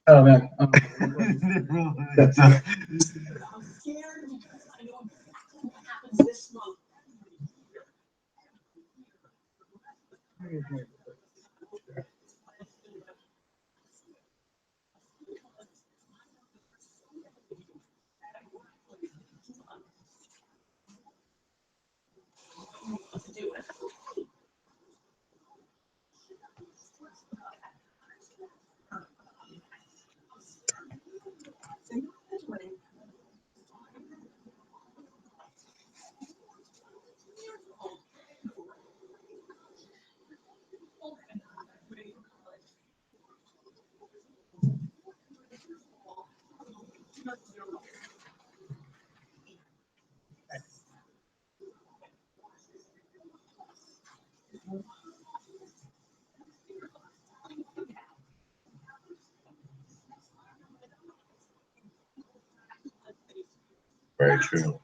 Oh man. That's I'm scared because I know what happens this month. Very true.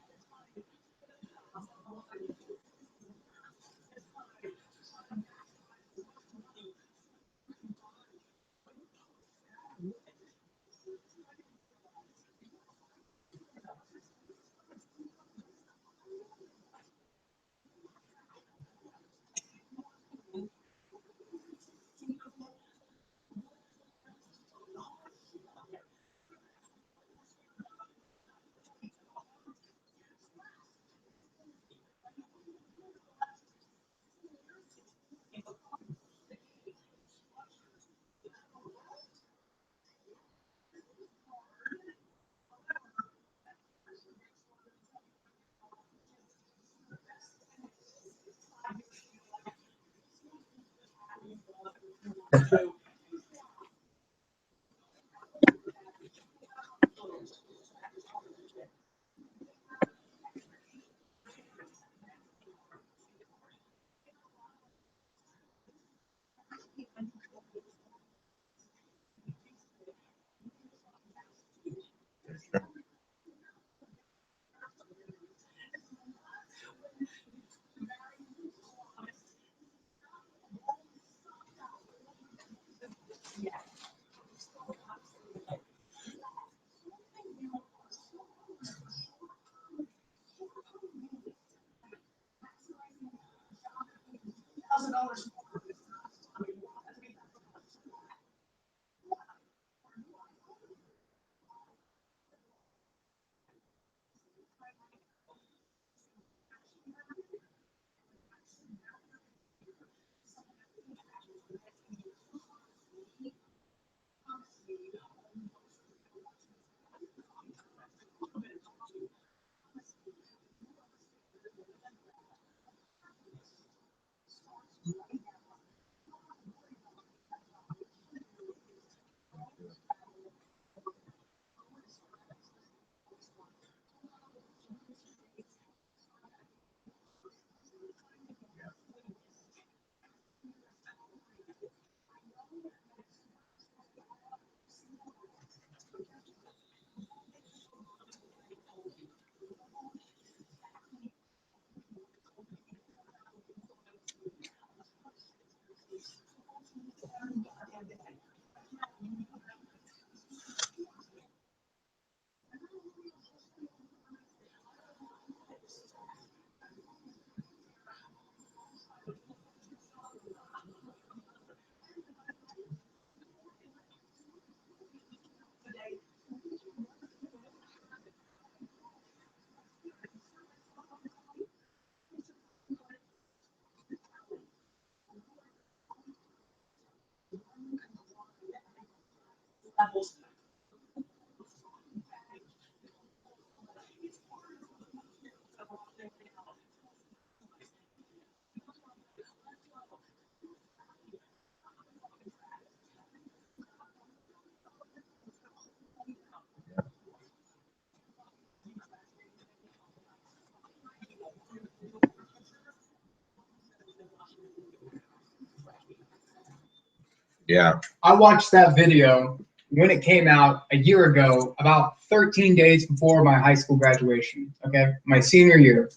Yeah. I watched that video when it came out a year ago, about 13 days before my high school graduation, okay? My senior year.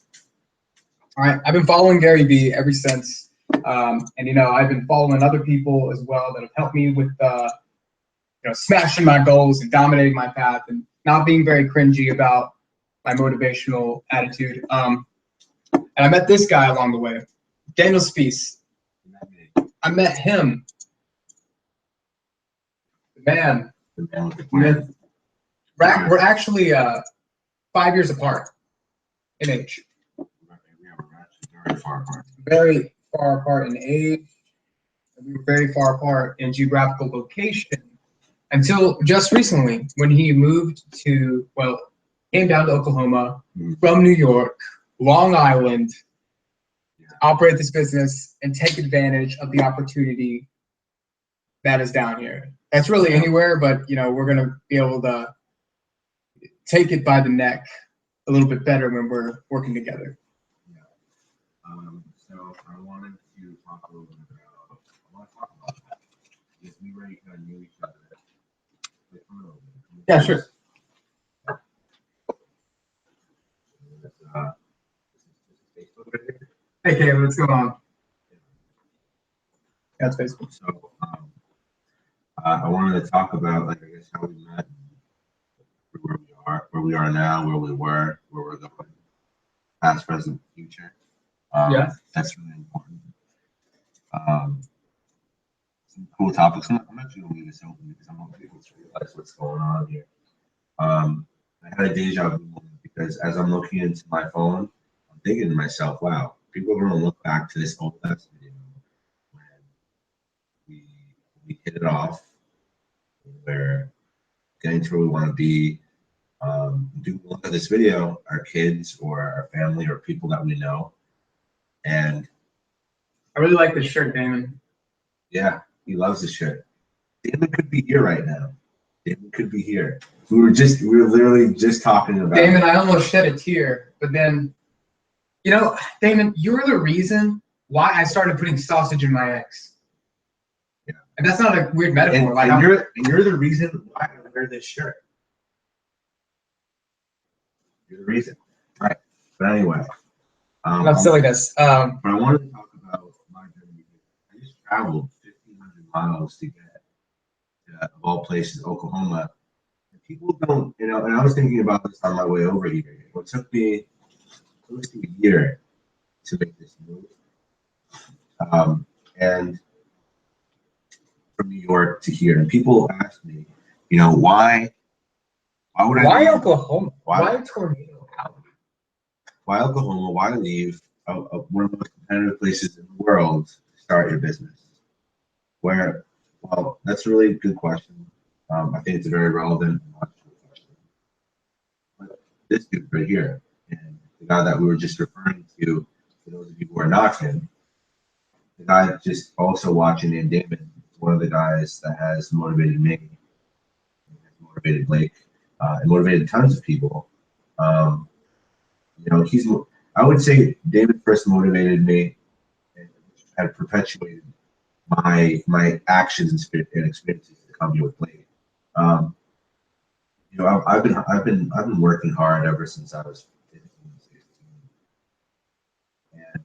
All right, I've been following Gary Vee ever since And, you know, I've been following other people as well that have helped me with, you know, smashing my goals and dominating my path and not being very cringy about my motivational attitude. And I met this guy along the way, Daniel Speiss. I met him. The man. We're actually 5 years apart in age. Very far apart. Very far apart in age. We were very far apart in geographical location until just recently when he moved to, well, came down to Oklahoma from New York, Long Island, to operate this business and take advantage of the opportunity that is down here. That's really anywhere, but, you know, we're going to be able to take it by the neck a little bit better when we're working together. Yeah. So I wanted to talk a little bit about that. Because we already kind of knew each other. Yeah, sure. Hey, Caleb, what's going on? Yeah, it's Facebook. So I wanted to talk about, like, I guess how we met, where we are now, where we were, where we're going, past, present, future. Yeah, that's really important. Some cool topics. I'm actually gonna leave this open because I want people to realize what's going on here. I had a deja vu moment because as I'm looking into my phone, I'm thinking to myself, wow, people are gonna look back to this old last video when we hit it off, we're getting to where we want to be. Do look at this video, our kids or our family or people that we know. And I really like this shirt, Damon. yeah, he loves this shirt. Damon could be here right now. Damon could be here. We were literally just talking about Damon, I almost shed a tear, but then, you know, Damon, you're the reason why I started putting sausage in my eggs. Yeah. And that's not a weird metaphor. And you're the reason why I wear this shirt. You're the reason. Right. But anyway. Enough silliness. But I wanted to talk about my journey. I just traveled 1,500 miles to get to, of all places, Oklahoma. And people don't, you know, and I was thinking about this on my way over here. It took me close to a year to make this move. And from New York to here. And people ask me, you know, why would I Why leave? Oklahoma? Why Tornado Alley? Why Oklahoma? Why leave one of the most competitive places in the world to start your business? Where, well, that's a really good question. I think it's a very relevant and logical question. But this dude right here, and the guy that we were just referring to, for those of you who are not him, the guy just also watching named Damon, one of the guys that has motivated me, motivated Blake, and motivated tons of people. You know, I would say David first motivated me and had perpetuated my actions and experiences to come here with Blake. You know, I've been working hard ever since I was 15, 16, and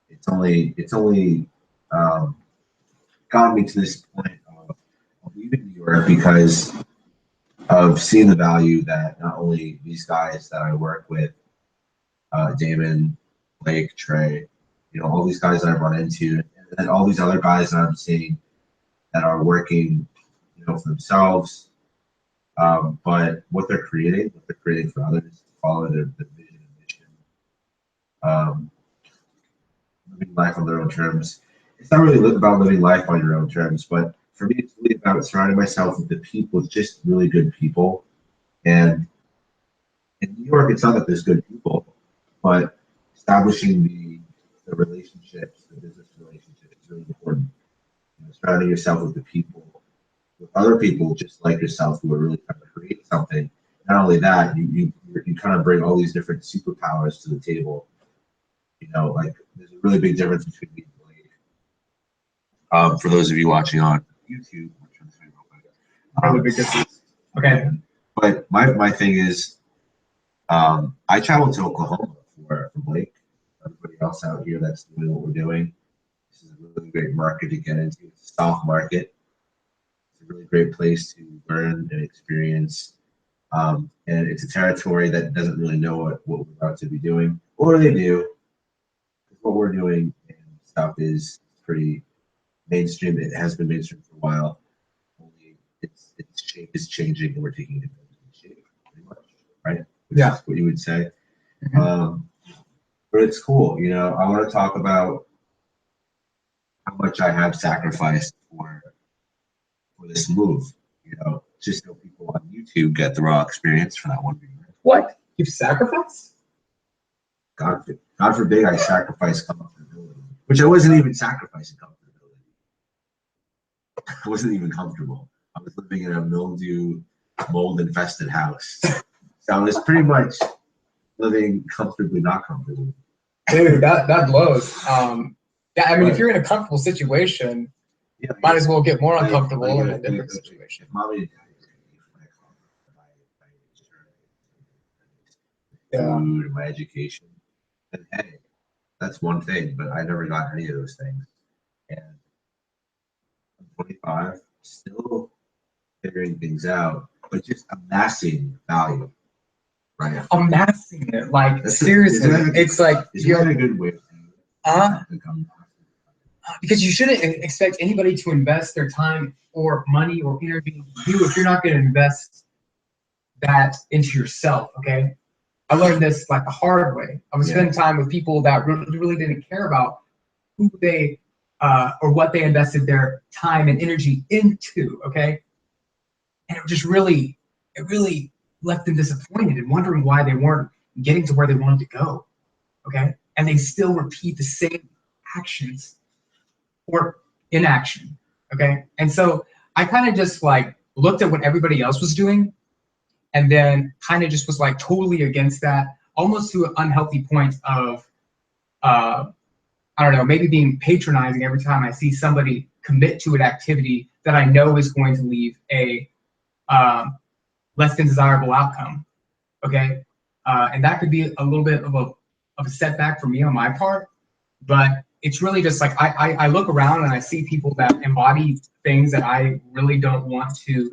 it's only gotten me to this point of leaving New York because of seeing the value that not only these guys that I work with, Damon, Blake, Trey, you know, all these guys that I've run into, and then all these other guys that I'm seeing that are working, you know, for themselves, but what they're creating for others to follow their vision and mission, living life on their own terms. It's not really about living life on your own terms, but for me, it's really about surrounding myself with the people, with just really good people. And in New York, it's not that there's good people, but establishing the relationships, the business relationships is really important. You know, surrounding yourself with the people, with other people just like yourself who are really trying to create something. Not only that, you kind of bring all these different superpowers to the table. You know, like there's a really big difference between me and Blake. For those of you watching on YouTube, I'm trying to say real quick. Okay. But my thing is, I traveled to Oklahoma for Blake. Everybody else out here that's doing what we're doing. This is a really great market to get into. It's a soft market. It's a really great place to learn and experience. And it's a territory that doesn't really know what we're about to be doing, or they do. What we're doing and stuff is pretty mainstream. It has been mainstream for a while. Only it's changing, and we're taking it shape, pretty much, right? Which is what you would say. But it's cool, you know. I want to talk about how much I have sacrificed for this move. You know, just so people on YouTube get the raw experience for that one video. What? You've sacrificed? God forbid I sacrifice comfortability, which I wasn't even sacrificing comfortability. I wasn't even comfortable. I was living in a mildew, mold-infested house. So I was pretty much living comfortably, not comfortably. Dude, that blows. Yeah, I mean, if you're in a comfortable situation, might as well get more uncomfortable in a different situation. Mommy and Yeah. food, my education, and hey, that's one thing, but I never got any of those things. And I'm 25, still figuring things out, but just amassing value, right? Amassing it, like seriously, it's like you're in a good way. Because you shouldn't expect anybody to invest their time or money or energy into you if you're not going to invest that into yourself. Okay. I learned this like the hard way. I was spending time with people that really didn't care about who they or what they invested their time and energy into. Okay, and it really left them disappointed and wondering why they weren't getting to where they wanted to go. Okay, and they still repeat the same actions or inaction. Okay, and so I kind of just like looked at what everybody else was doing. And then kind of just was like totally against that, almost to an unhealthy point of, I don't know, maybe being patronizing every time I see somebody commit to an activity that I know is going to leave a less than desirable outcome. Okay, and that could be a little bit of a setback for me on my part, but it's really just like I look around and I see people that embody things that I really don't want to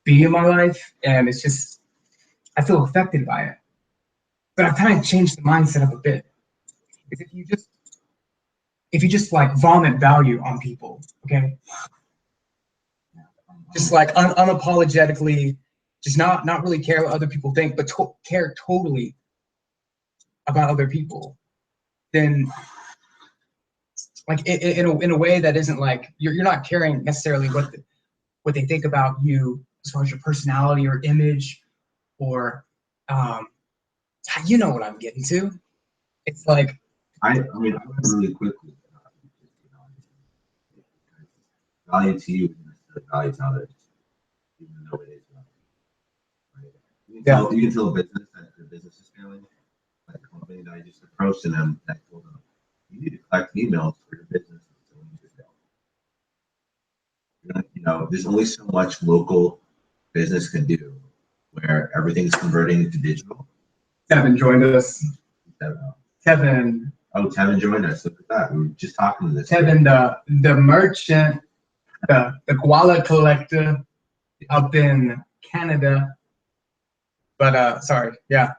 be in my life, and it's just I feel affected by it. But I've kind of changed the mindset up a bit. Because if you just like vomit value on people, okay, just like unapologetically, just not really care what other people think, but care totally about other people, then like in a way that isn't like you're not caring necessarily what they think about you as far as your personality or image or you know what I'm getting to. It's like I mean I went really quickly. Value to you is value to others, even though it is not. Right? You can tell a business that their business is failing. Like a company that I just approached and I told them, you need to collect emails for your business that's going to fail. You know, there's only so much local business can do where everything's converting into digital. Tevin joined us. Tevin. Oh, Tevin joined us. Look at that. We were just talking to this. Tevin, the merchant, the koala collector up in Canada. But sorry, yeah.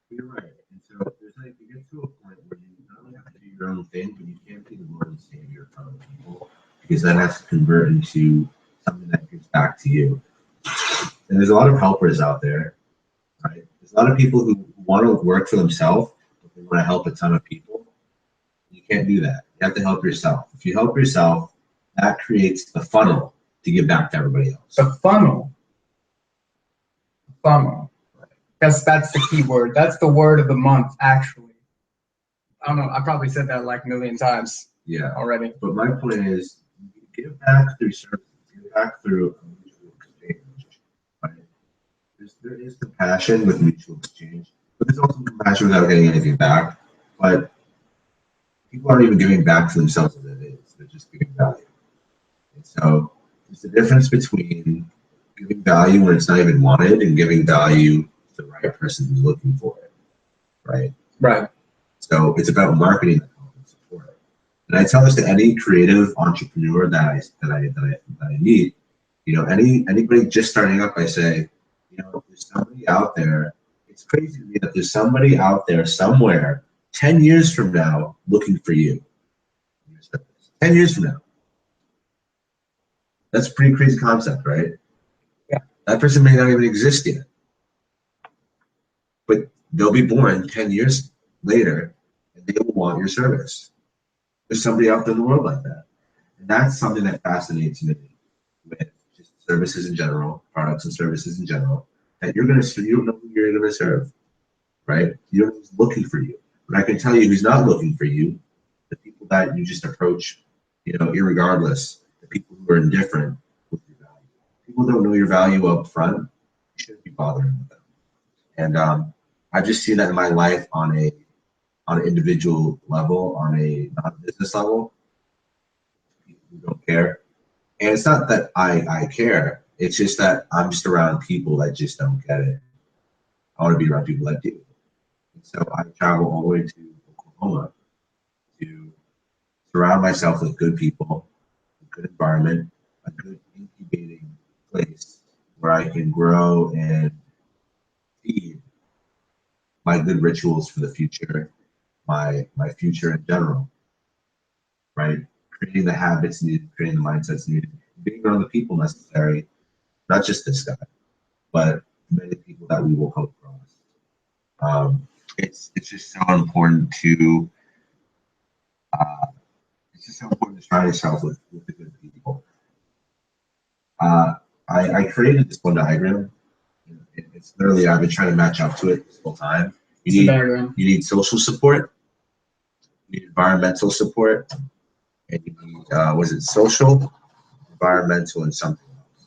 You're right. And so there's like you get to a point where you not only have to do your own thing, but you can't be the Lord and Savior of other people because that has to convert into something that gives back to you. And there's a lot of helpers out there, right? There's a lot of people who want to work for themselves, but they want to help a ton of people. You can't do that. You have to help yourself. If you help yourself, that creates the funnel to give back to everybody else. The funnel. Funnel. That's the key word. That's the word of the month, actually. I don't know. I probably said that like a million times. Yeah. Already. But my point is, give back through service. Give back through mutual exchange. Right? There is compassion with mutual exchange, but there's also compassion without getting anything back. But people aren't even giving back to themselves as it is. They're just giving value. And so there's a difference between giving value when it's not even wanted and giving value to the right person who's looking for it. Right? Right. So it's about marketing that help and support. And I tell this to any creative entrepreneur that I meet. You know, anybody just starting up, I say, you know, there's somebody out there. It's crazy to me that there's somebody out there somewhere 10 years from now looking for you. 10 years from now. That's a pretty crazy concept, right? Yeah. That person may not even exist yet. But they'll be born 10 years later and they will want your service. There's somebody out there in the world like that. And that's something that fascinates me with just services in general, products and services in general, that you don't know who you're gonna serve, right? You don't know who's looking for you. But I can tell you who's not looking for you, the people that you just approach, you know, irregardless, the people who are indifferent with your value. People don't know your value up front, you shouldn't be bothering with them. And I've just seen that in my life on an individual level, on a non-business level. People who don't care. And it's not that I care, it's just that I'm just around people that just don't get it. I want to be around people that do. And so I travel all the way to Oklahoma to surround myself with good people, a good environment, a good incubating place where I can grow and feed my good rituals for the future, my future in general, right? Creating the habits needed, creating the mindsets needed, being around the people necessary, not just this guy, but many people that we will come across. It's just so important to surround yourself with the good people. I created this one diagram. It's literally, I've been trying to match up to it this whole time. You need social support, you need environmental support, and you need, was it social, environmental, and something else?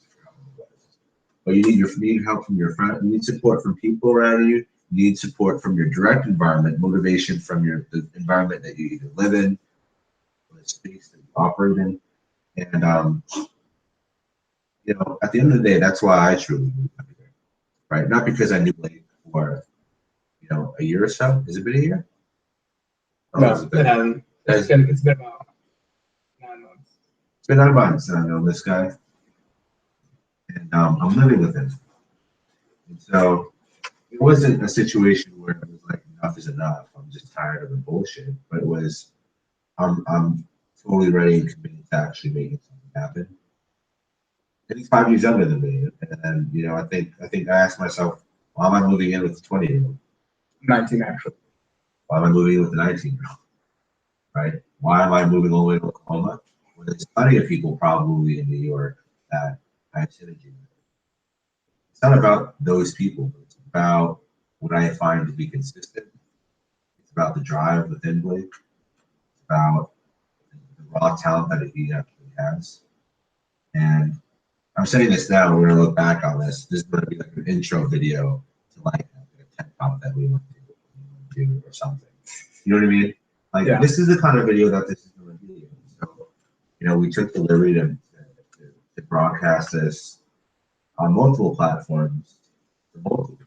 But you need help from your friend, you need support from people around you, you need support from your direct environment, motivation from the environment that you either live in, or the space that you operate in. And you know, at the end of the day, that's why I truly moved out here, right? Not because I knew Blake for, you know, a year or so. Has it been a year? No, it hasn't. It's been about 9 months. It's been 9 months that I've known this guy, and I'm living with him. And so it wasn't a situation where it was like enough is enough. I'm just tired of the bullshit. But it was, I'm totally ready and committed to actually making something happen. And he's 5 years younger than me, and you know, I think I asked myself, why am I moving in with a 20-year-old? 19 actually. Why am I moving in with a 19-year-old? Right? Why am I moving all the way to Oklahoma? Well, there's plenty of people probably in New York that I have synergy with. It's not about those people, but it's about what I find to be consistent. It's about the drive within Blake. It's about the raw talent that he actually has. And I'm saying this now, we're gonna look back on this. This is gonna be like an intro video to like a TED Talk that we want to do or something. You know what I mean? Like, yeah. This is the kind of video that this is gonna be. So, you know, we took the liberty to broadcast this on multiple platforms for multiple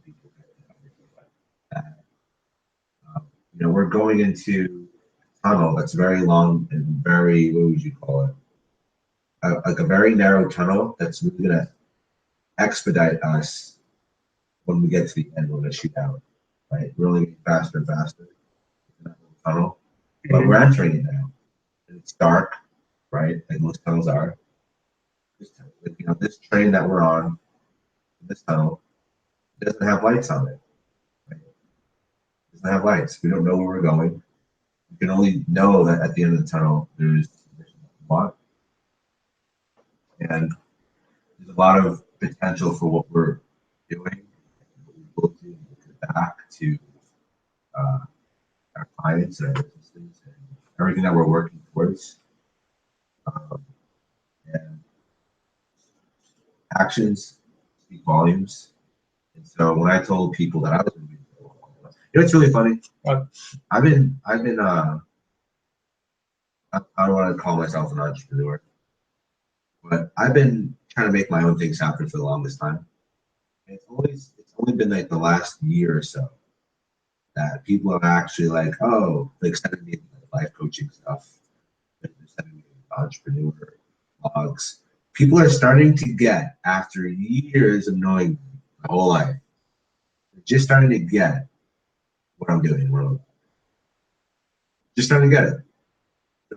people. You know, we're going into a tunnel that's very long and very, what would you call it? Like a very narrow tunnel that's really going to expedite us when we get to the end. We're going to shoot out, right? We're only getting faster and faster in that little tunnel, but we're entering it now. And it's dark, right? Like most tunnels are. You know, this train that we're on, this tunnel, it doesn't have lights on it. Right? It doesn't have lights. We don't know where we're going. We can only know that at the end of the tunnel, there's a lot. And there's a lot of potential for what we're doing, what we will do back to our clients and our businesses and everything that we're working towards. And actions speak volumes. And so when I told people that I was going to be, you know, it's really funny. I've been I don't want to call myself an entrepreneur, but I've been trying to make my own things happen for the longest time. And it's only been like the last year or so that people are actually like, oh, like sending me life coaching stuff, they're sending me entrepreneur blogs. People are starting to get, after years of knowing my whole life, they're just starting to get what I'm doing wrong. Just starting to get it.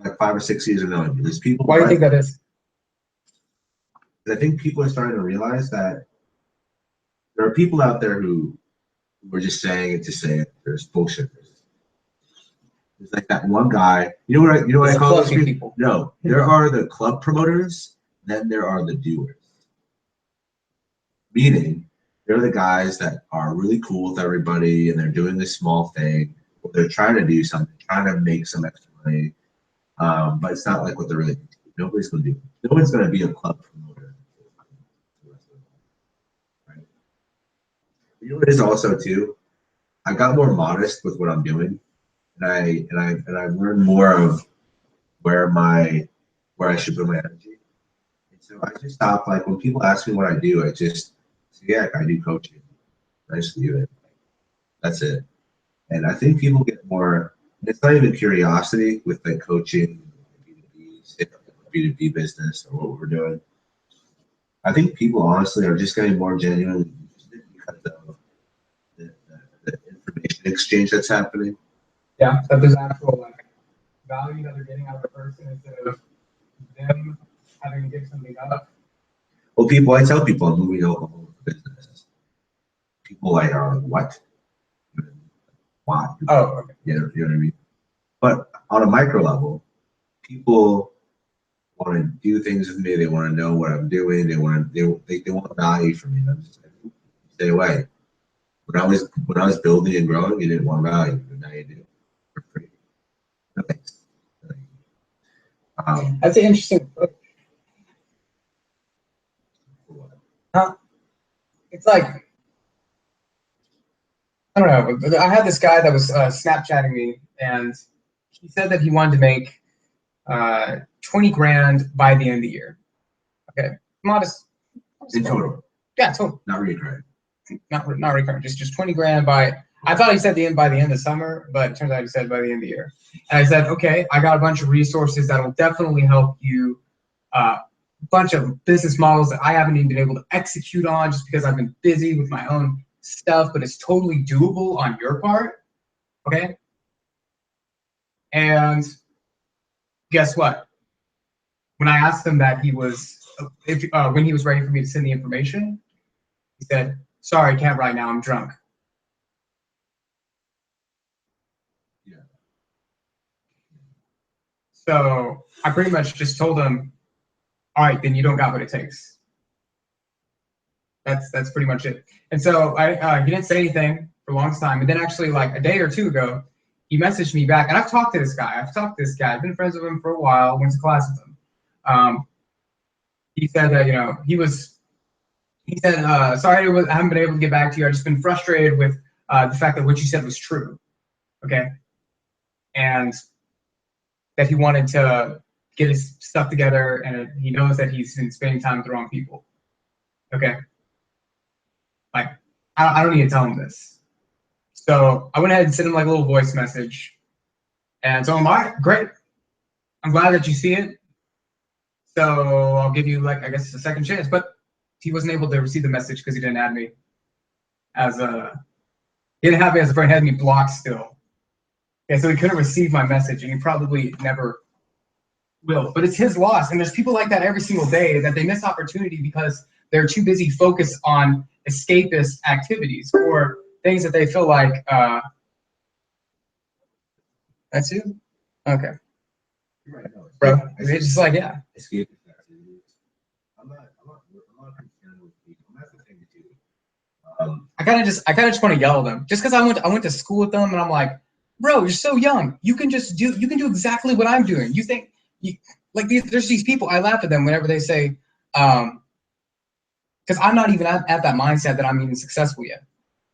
Like 5 or 6 years of knowing me. There's people. Why do you think that is? I think people are starting to realize that there are people out there who are just saying it to say it. There's bullshit. There's like that one guy. You know what I call those people? No, there are the club promoters. Then there are the doers. Meaning, they're the guys that are really cool with everybody, and they're doing this small thing. Or they're trying to do something, trying to make some extra money. But it's not like what they're really doing. Nobody's going to do it. No one's going to be a club promoter. Right? You know what it is also too? I got more modest with what I'm doing, and I learned more of where I should put my energy. And so I just stop, like when people ask me what I do, I just say, yeah, I do coaching. Nice to do it. That's it. And I think people get more. It's not even curiosity with like coaching, B2B business, or what we're doing. I think people honestly are just getting more genuinely interested because of the information exchange that's happening. Yeah, that there's actual like value that they're getting out of the person instead of them having to give something up. Well, I tell people I'm moving to Oklahoma for business. People like are like, what? Why? Oh, okay. You know what I mean? But on a micro level, people want to do things with me. They want to know what I'm doing. They want value from me. And I'm just like, stay away. When I was building and growing, you didn't want value, but now you do for free. No thanks. That's an interesting approach. It's like, I don't know. I had this guy that was Snapchatting me, and he said that he wanted to make 20 grand by the end of the year. Okay, modest. In total. Yeah, total. Not recurring. Not recurring. Just 20 grand by. I thought he said by the end of summer, but it turns out he said by the end of the year. And I said, okay, I got a bunch of resources that will definitely help you. Bunch of business models that I haven't even been able to execute on just because I've been busy with my own stuff, but it's totally doable on your part. Okay. And guess what? When I asked him that when he was ready for me to send the information, he said, sorry, I can't right now, I'm drunk. Yeah. So I pretty much just told him, all right, then you don't got what it takes. That's pretty much it. And so he didn't say anything for a long time. And then actually like a day or two ago, he messaged me back. And I've talked to this guy. I've been friends with him for a while, went to class with him. He said that, he said, sorry, I haven't been able to get back to you. I've just been frustrated with the fact that what you said was true. Okay. And that he wanted to get his stuff together, and he knows that he's been spending time with the wrong people. Okay. Like, I don't need to tell him this. So I went ahead and sent him like a little voice message. And so I'm all right, great. I'm glad that you see it. So I'll give you like, I guess, a second chance. But he wasn't able to receive the message because he didn't add me he didn't have me as a friend, he had me blocked still. Okay, so he couldn't receive my message, and he probably never will. But it's his loss. And there's people like that every single day that they miss opportunity because they're too busy focused on escapist activities or things that they feel like that's you? Okay. Right, no, Bro, it's just like, yeah. Escapist activities. I'm not concerned with people. That's the thing too. I kind of just want to yell at them just because I went to school with them, and I'm like, bro, you're so young. You can do exactly what I'm doing. You think there's these people, I laugh at them whenever they say, because I'm not even at that mindset that I'm even successful yet.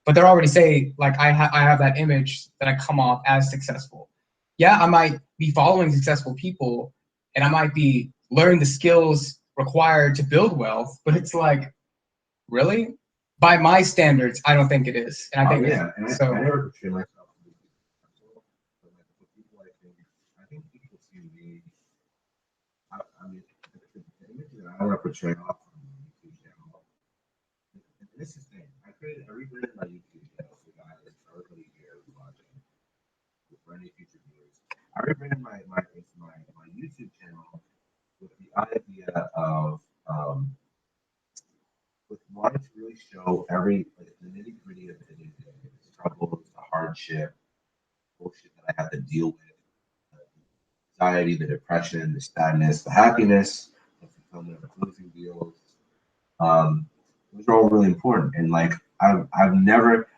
But they're already saying, like, I have that image that I come off as successful. Yeah, I might be following successful people, and I might be learning the skills required to build wealth, but it's like, really? By my standards, I don't think it is. And I think I never portray myself to I mean, the image that I want to portray off on my YouTube channel. And this is the thing. I created every bit of my YouTube channel for guys, for everybody here who's watching, for any future viewers. I rebranded my YouTube channel with the idea of with wanting to really show every like, the nitty gritty of the day-to-day, the struggles, the hardship, bullshit that I have to deal with, the anxiety, the depression, the sadness, the happiness, the fulfillment of closing deals. Those are all really important. And like I never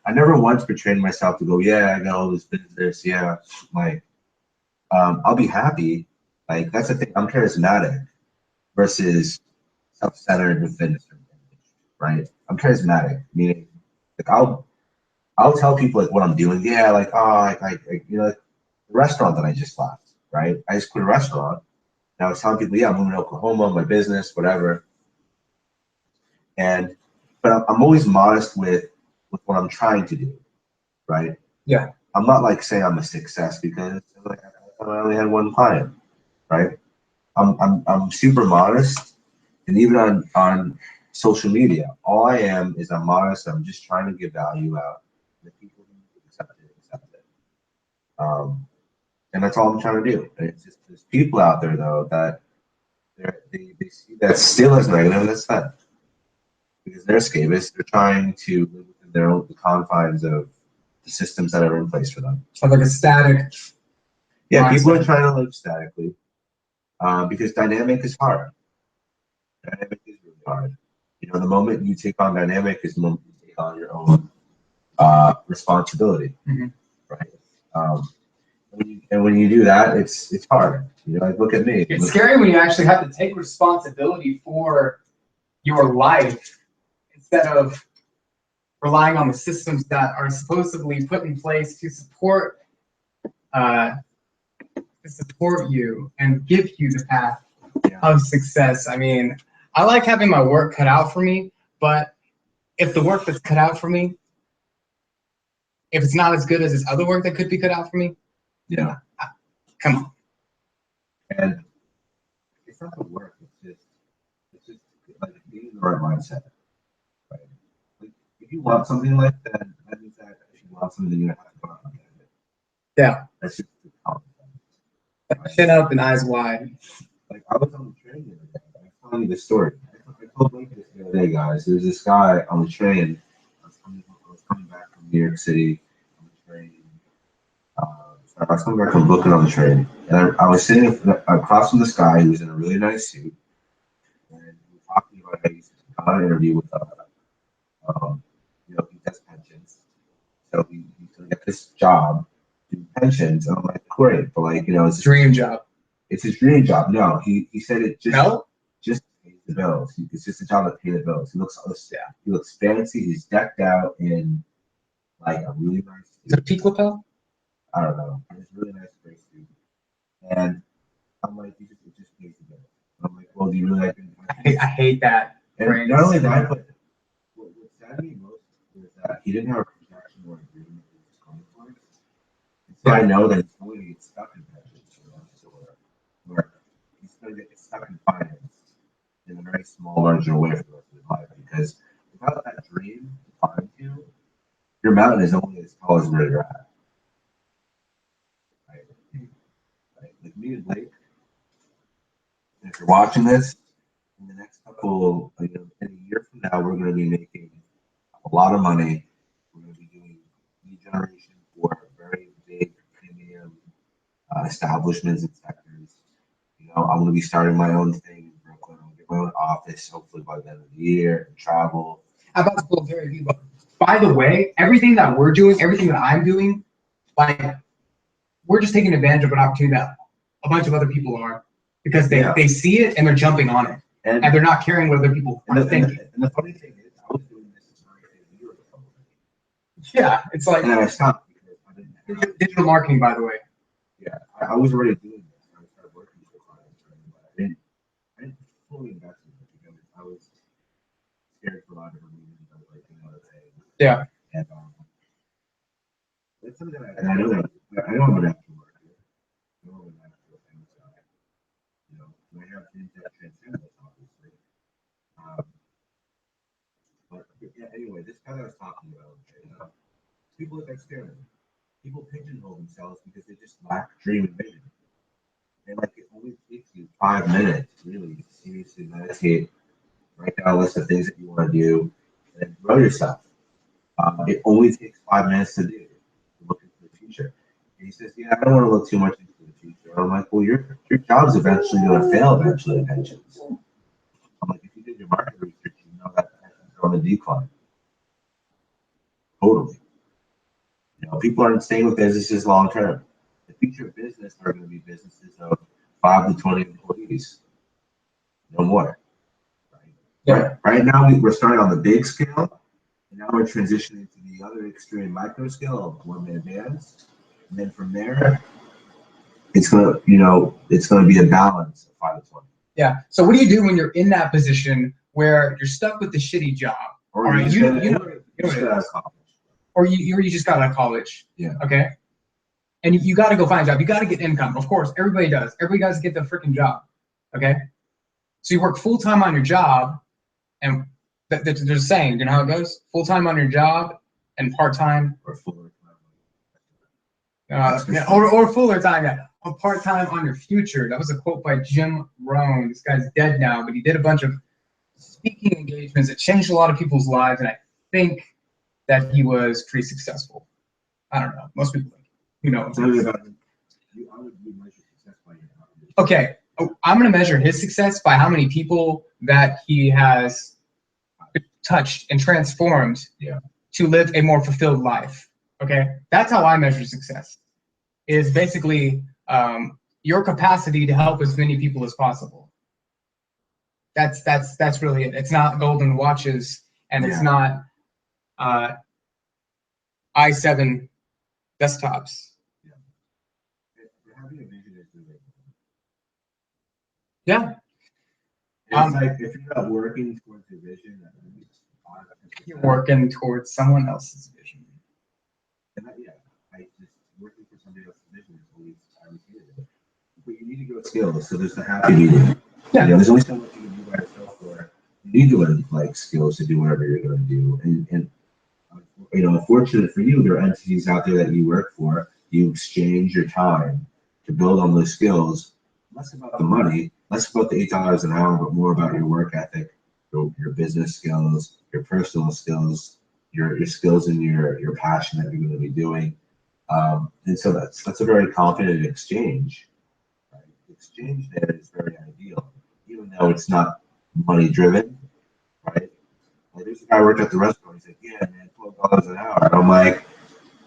once portrayed myself to go, yeah, I got all this business, yeah, like I'll be happy. Like that's the thing. I'm charismatic versus self-centered within a certain image, right? I'm charismatic, meaning like I'll tell people like what I'm doing. Yeah, like like you know, like the restaurant that I just left, right? I just quit a restaurant. And I was telling people, yeah, I'm moving to Oklahoma, my business, whatever. And but I'm always modest with what I'm trying to do, right? Yeah. I'm not like saying I'm a success because like, I only had one client, right? I'm super modest, and even on social media, all I am is I'm modest. I'm just trying to give value out. The people who accept it. And that's all I'm trying to do. And it's just there's people out there though that they see that still as negative, and that's fine because they're escapists. They're trying to live within their own the confines of the systems that are in place for them. So like a static. Yeah, people mindset. are trying to live statically because dynamic is hard. Dynamic is really hard. You know, the moment you take on dynamic is the moment you take on your own responsibility, right? When you do that, it's hard. You know, like look at me. It's scary when you actually have to take responsibility for your life instead of relying on the systems that are supposedly put in place to support you and give you the path of success. I mean, I like having my work cut out for me, but if the work that's cut out for me, if it's not as good as this other work that could be cut out for me, Yeah. Come on. And it's not the work, it's just like being in the right mindset. Right? Like, if you want something like that, that means that if you want something, you have to go out and get it. Yeah. That's just the common sense. Right? Chin up and eyes wide. Like I was on the train the other day. I was telling you this story. I told Lincoln this the other day, guys. There's this guy on the train. I was coming back from New York City on the train. I was coming back from Brooklyn on the train, and I was sitting across from this guy who was in a really nice suit, and we were talking about how he's got an interview with, you know, he does pensions, so he's gonna get this job, do pensions, and I'm like, great, but like, you know, it's Dream job. It's his dream job. No, he said it No? just pays the bills. It's just a job that pays the bills. He looks fancy. He's decked out in like a really nice suit. Is it a peak lapel? I don't know. It's a really nice gray suit. And I'm like, it just pays the bills. And I'm like, well, do you really like it? I hate that. And phrase. not only that, but what saddened me most was that he didn't have a projection or a dream that he was going for. And so I know that he's going to get stuck in pensions where he's going to get stuck in finance in a very small marginal way for the rest of his life because without that dream to climb to, your mountain is only as tall as where you're at. Right? Right? Like me and Blake, if you're watching this, in the next couple, you know, in a year from now, we're going to be making a lot of money. We're going to be doing lead generation for very big premium establishments and sectors. You know, I'm going to be starting my own thing in Brooklyn. I'm going to get my own office, hopefully by the end of the year, and travel. I'm about to pull Gary Vee, but by the way, everything that we're doing, everything that I'm doing, like we're just taking advantage of an opportunity that a bunch of other people are because they see it and they're jumping on it and they're not caring what other people are thinking. And the funny thing is, I was doing this a year ago. Yeah, it's like and then I stopped because I didn't have digital marketing, by the way. Yeah, I was already doing this. I started working for clients, right? But I didn't fully invest in it because I was scared for a lot of different reasons. I was like, you know what I'm saying? Yeah. And it's something that I know that I know I'm an actual marketer. I know I'm an actual famous guy. You know, and I have in-depth transcendence, obviously. But yeah, anyway, this guy I was talking about, people look external. People pigeonhole themselves because they just lack dream and vision. And like it only takes you 5 minutes, really, to seriously meditate, write down a list of things that you want to do, and then grow yourself. It only takes 5 minutes to do, to look into the future. And he says, yeah, I don't want to look too much into the future. I'm like, well, your job's eventually going to fail eventually in pensions. I'm like, if you did your market research, you know that pensions are on the decline. Totally. You know, people aren't staying with businesses long term. The future of business are going to be businesses of 5 to 20 employees, no more. Right? Yeah. Right now, we're starting on the big scale, and now we're transitioning to the other extreme micro scale of one-man bands, and then from there, it's gonna, it's gonna be a balance of 5 to 20. Yeah. So what do you do when you're in that position where you're stuck with the shitty job? Or All right, you you just got out of college. Yeah. Okay. And you got to go find a job. You got to get income. Of course, everybody does. Everybody does get the freaking job. Okay. So you work full time on your job, and there's a saying. You know how it goes? Full time on your job and part time. Or fuller Yeah, or fuller time. Yeah. Or part time on your future. That was a quote by Jim Rohn. This guy's dead now, but he did a bunch of speaking engagements that changed a lot of people's lives, and I think that he was pretty successful. I don't know. Most people think. Who knows? Okay, I'm going to measure his success by how many people that he has touched and transformed to live a more fulfilled life. Okay, that's how I measure success. Is basically your capacity to help as many people as possible. That's really it. It's not golden watches, and it's not i7 desktops. Having a vision is really Yeah. It's like if you're not working towards your vision, that means you're working towards someone else's vision. And I just working for somebody else's vision is always I was here. But you need to grow skills, so there's the happy medium. Yeah. There's only so much you can do by yourself, or you need to learn like skills to do whatever you're going to do. And unfortunate for you, there are entities out there that you work for. You exchange your time to build on those skills. Less about the money, less about the $8 an hour, but more about your work ethic, your business skills, your personal skills, your skills and your passion that you're going to be doing. And so that's a very confident exchange. Right? The exchange there is very ideal, even though it's not money driven, right? Like there's a guy who worked at the restaurant. He's like, "Yeah, man, $12 an hour." And I'm like,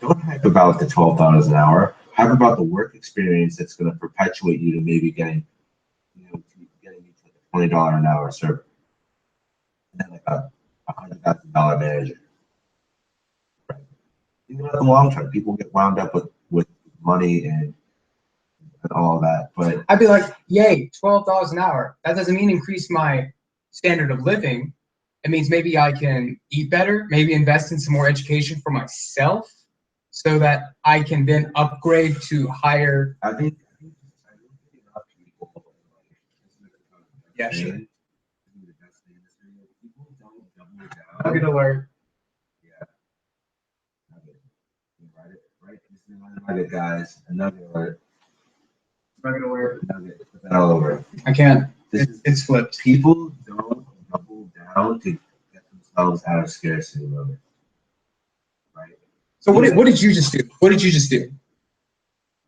"Don't hype about the $12 an hour. Hype about the work experience that's going to perpetuate you to maybe getting you to like a $20 an hour server, and then like a $100,000 manager." Right? Even in the long term, people get wound up with money and all that. But I'd be like, "Yay, $12 an hour." That doesn't mean increase my standard of living. It means maybe I can eat better, maybe invest in some more education for myself, so that I can then upgrade to higher. I think Yeah, sure. Nugget alert. Yeah. Right? This is another nugget, guys. A nugget alert. Nugget alert. Nugget. Put that all over. I can't. This It's flipped. People don't double down to get themselves out of scarcity mode. Right? So what did you just do? What did you just do?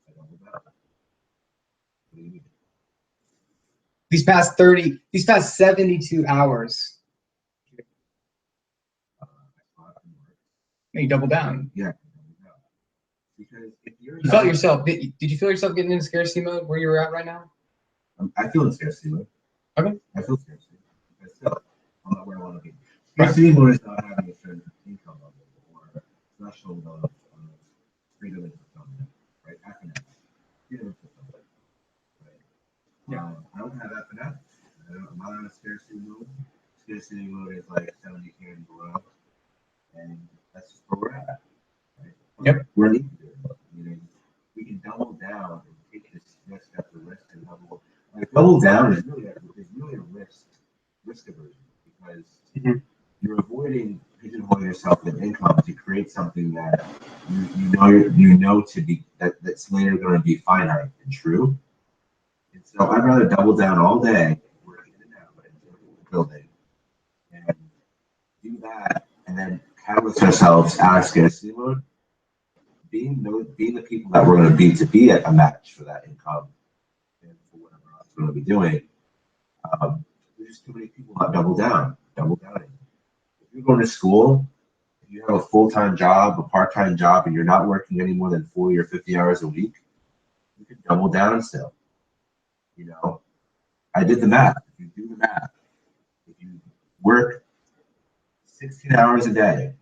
I doubled down. What do you mean? These past 72 hours. You double down. Yeah. Because if you're You felt yourself. Did you feel yourself getting into scarcity mode where you were at right now? I feel in scarcity mode. Okay. I feel scarcity. But still, I'm not where I want to be. Scarcity mode is not having a certain income level or threshold of freedom and fulfillment, right? Happiness. Freedom and fulfillment. Right? Yeah. I don't have that for that. I'm not in a scarcity mode. Scarcity mode is like 70K and below. And that's just where we're at. Right? Yep. We're in meaning we can double down and take this next step of risk and double down is really Mhm. You're avoiding pigeonholing yourself in income to create something that you know to be that's later going to be finite and true. And so I'd rather double down all day working in and out and building and do that, and then catalyst ourselves out of scarcity mode, being the people that we're going to be at a match for that income and for whatever else we're going to be doing. There's just too many people that double down. If you're going to school, if you have a full-time job, a part-time job, and you're not working any more than 40 or 50 hours a week, you can double down still. You know, I did the math. If you do the math, if you work 16 hours a day,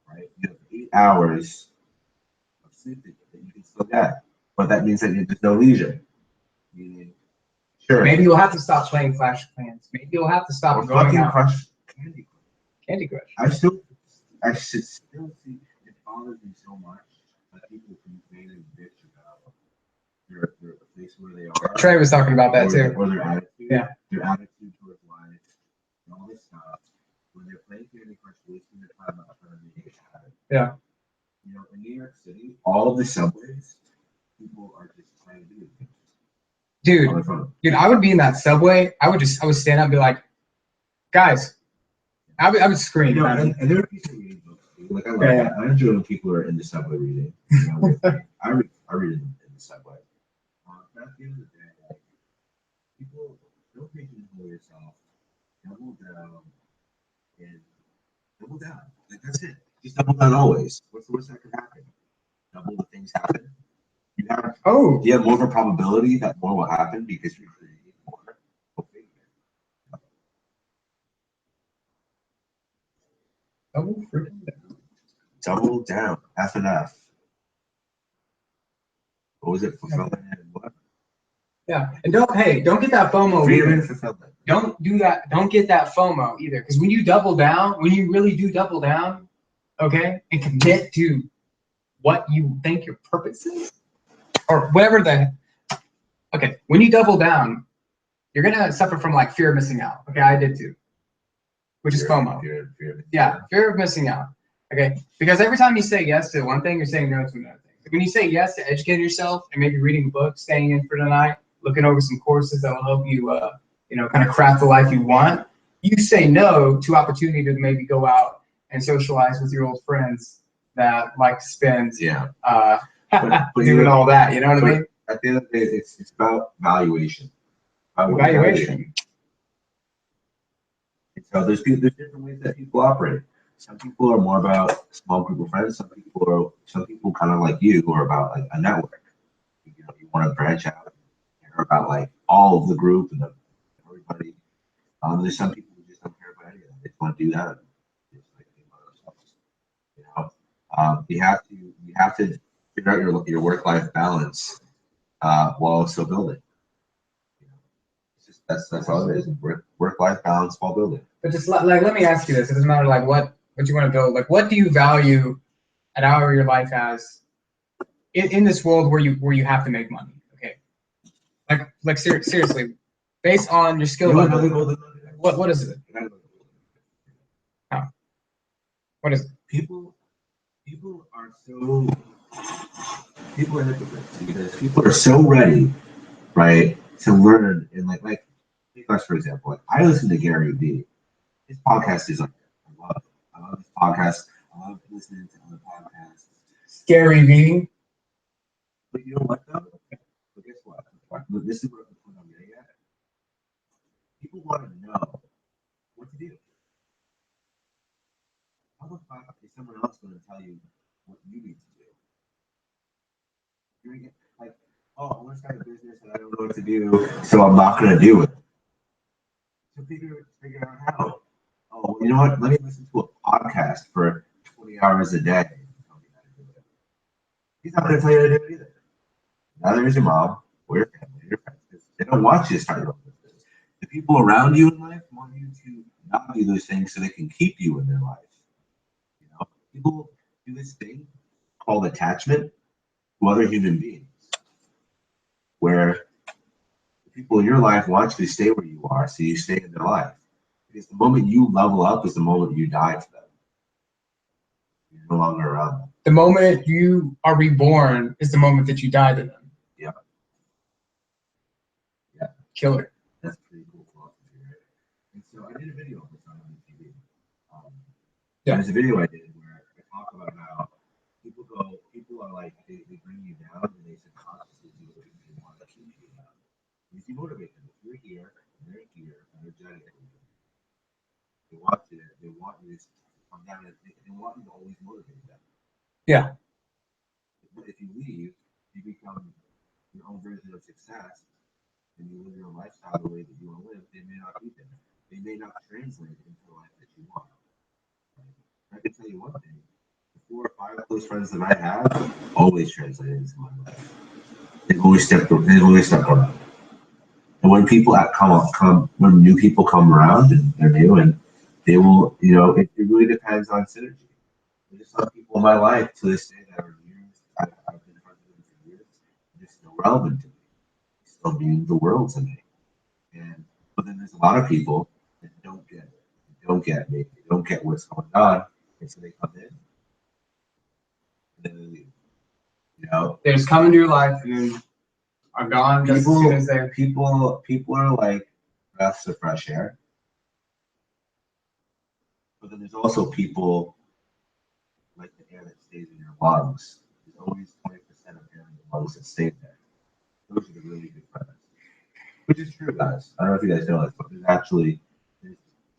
right, you have 8 hours of sleep that you can still get, but that means that there's no leisure. Meaning, sure. Maybe you'll have to stop playing Clash of Clans. Maybe you'll have to stop Or going fucking out. Candy Crush. I should still see it bothers me so much that people complain and bitch about their place where they are. Trey was talking about that too. Or their attitude. Yeah. Their attitude towards life and all this stuff. When they're playing Candy Crush, wasting their time out trying to make it happen. Yeah. You know, in New York City, all of the subways, people are just trying to do things. Dude, I would be in that subway. I would stand up and be like, guys, I would scream. You know, and there are people reading books too. Like I love that. I enjoy when people are in the subway reading. You know, with me. I read in the subway. But at the end of the day, like, people don't pigeonhole yourself. Double down and double down. Like that's it. Just double down always. What's the worst that could happen? Double the things happen. You have more of a probability that more will happen because you're creating more. Double down. F and F. What was it? Fulfillment and what? Yeah, and don't get that FOMO Freedom either. and fulfillment. Don't do that. Don't get that FOMO either, because when you double down, when you really do double down, okay, and commit to what you think your purpose is, or whatever when you double down, you're gonna suffer from like fear of missing out. Okay, I did too, which is FOMO. Fear of missing out. Okay, because every time you say yes to one thing, you're saying no to another thing. When you say yes to educating yourself and maybe reading a book, staying in for the night, looking over some courses that will help you, kind of craft the life you want, you say no to opportunity to maybe go out and socialize with your old friends that like to spend, doing all that. You know what I mean? At the end of the day, it's about valuation. Evaluation. So there's different ways that people operate. Some people are more about small group of friends. Some people kind of like you who are about like a network. You know, you want to branch out and care about like all of the group and everybody. There's some people who just don't care about any of that. They just want to do that. Just like think about themselves. You know, you have to figure out your work-life balance while still building. You know, it's just that's all it is. Work-life balance while building. But just let me ask you this. It doesn't matter like what you want to build. Like, what do you value at hour your life has in this world where you have to make money? Okay. Like seriously, based on your skill level. What is it? How? What is it? People are hypocrites because people are so ready, right, to learn and like take us for example. Like I listen to Gary Vee. His podcast is like I love his podcast. I love listening to other podcasts. Gary Vee. But you know what though? But guess what? This is what I'm getting at. People want to know what to do. How the fuck is someone else going to tell you what you need to do? You're gonna get like, oh, I want to start a business and I don't know what to do, so I'm not going to do it. So figure out how. Oh, well, you know what? Let me listen to a podcast for 20 hours a day. He's not going to tell you how to do it either. Neither is your mom or your family or your friends. They don't want you to start your own business. The people around you in life want you to not do those things so they can keep you in their life. You know, people do this thing called attachment to other human beings, where the people in your life want you to stay where you are, so you stay in their life. Because the moment you level up is the moment you die to them. You're no longer around them. The moment you are reborn is the moment that you die to them. Yeah. Yeah. Killer. That's pretty cool philosophy, right? And so I did a video on this on TV. There's a video I did where I talk about how people are like, they bring you down and they subconsciously do what they want to keep you down. If you motivate them, if you're here and they're here energetically, they want you to come down and they want you to always motivate them. Yeah. If you leave, you become your own version of success and you live your own lifestyle the way that you want to live, they may not be there. They may not translate into the life that you want. I can tell you one thing. The 4 or 5 close friends that I have always translate into my life. They've always stepped around. And when people when new people come around and they're new and they will, it really depends on synergy. There's just some people in my life to this day that are years, I've been friends with them for years, they're still relevant to me. They still mean the world to me. But then there's a lot of people that don't get it. They don't get me. They don't get what's going on. And so they come in and then they leave. They just come into your life and then are gone just as soon as they're. People are like breaths of fresh air. But then there's also people like the air that stays in your lungs. There's always 20% of air in your lungs that stay there. Those are the really good friends. Which is true, guys. I don't know if you guys know this, but there's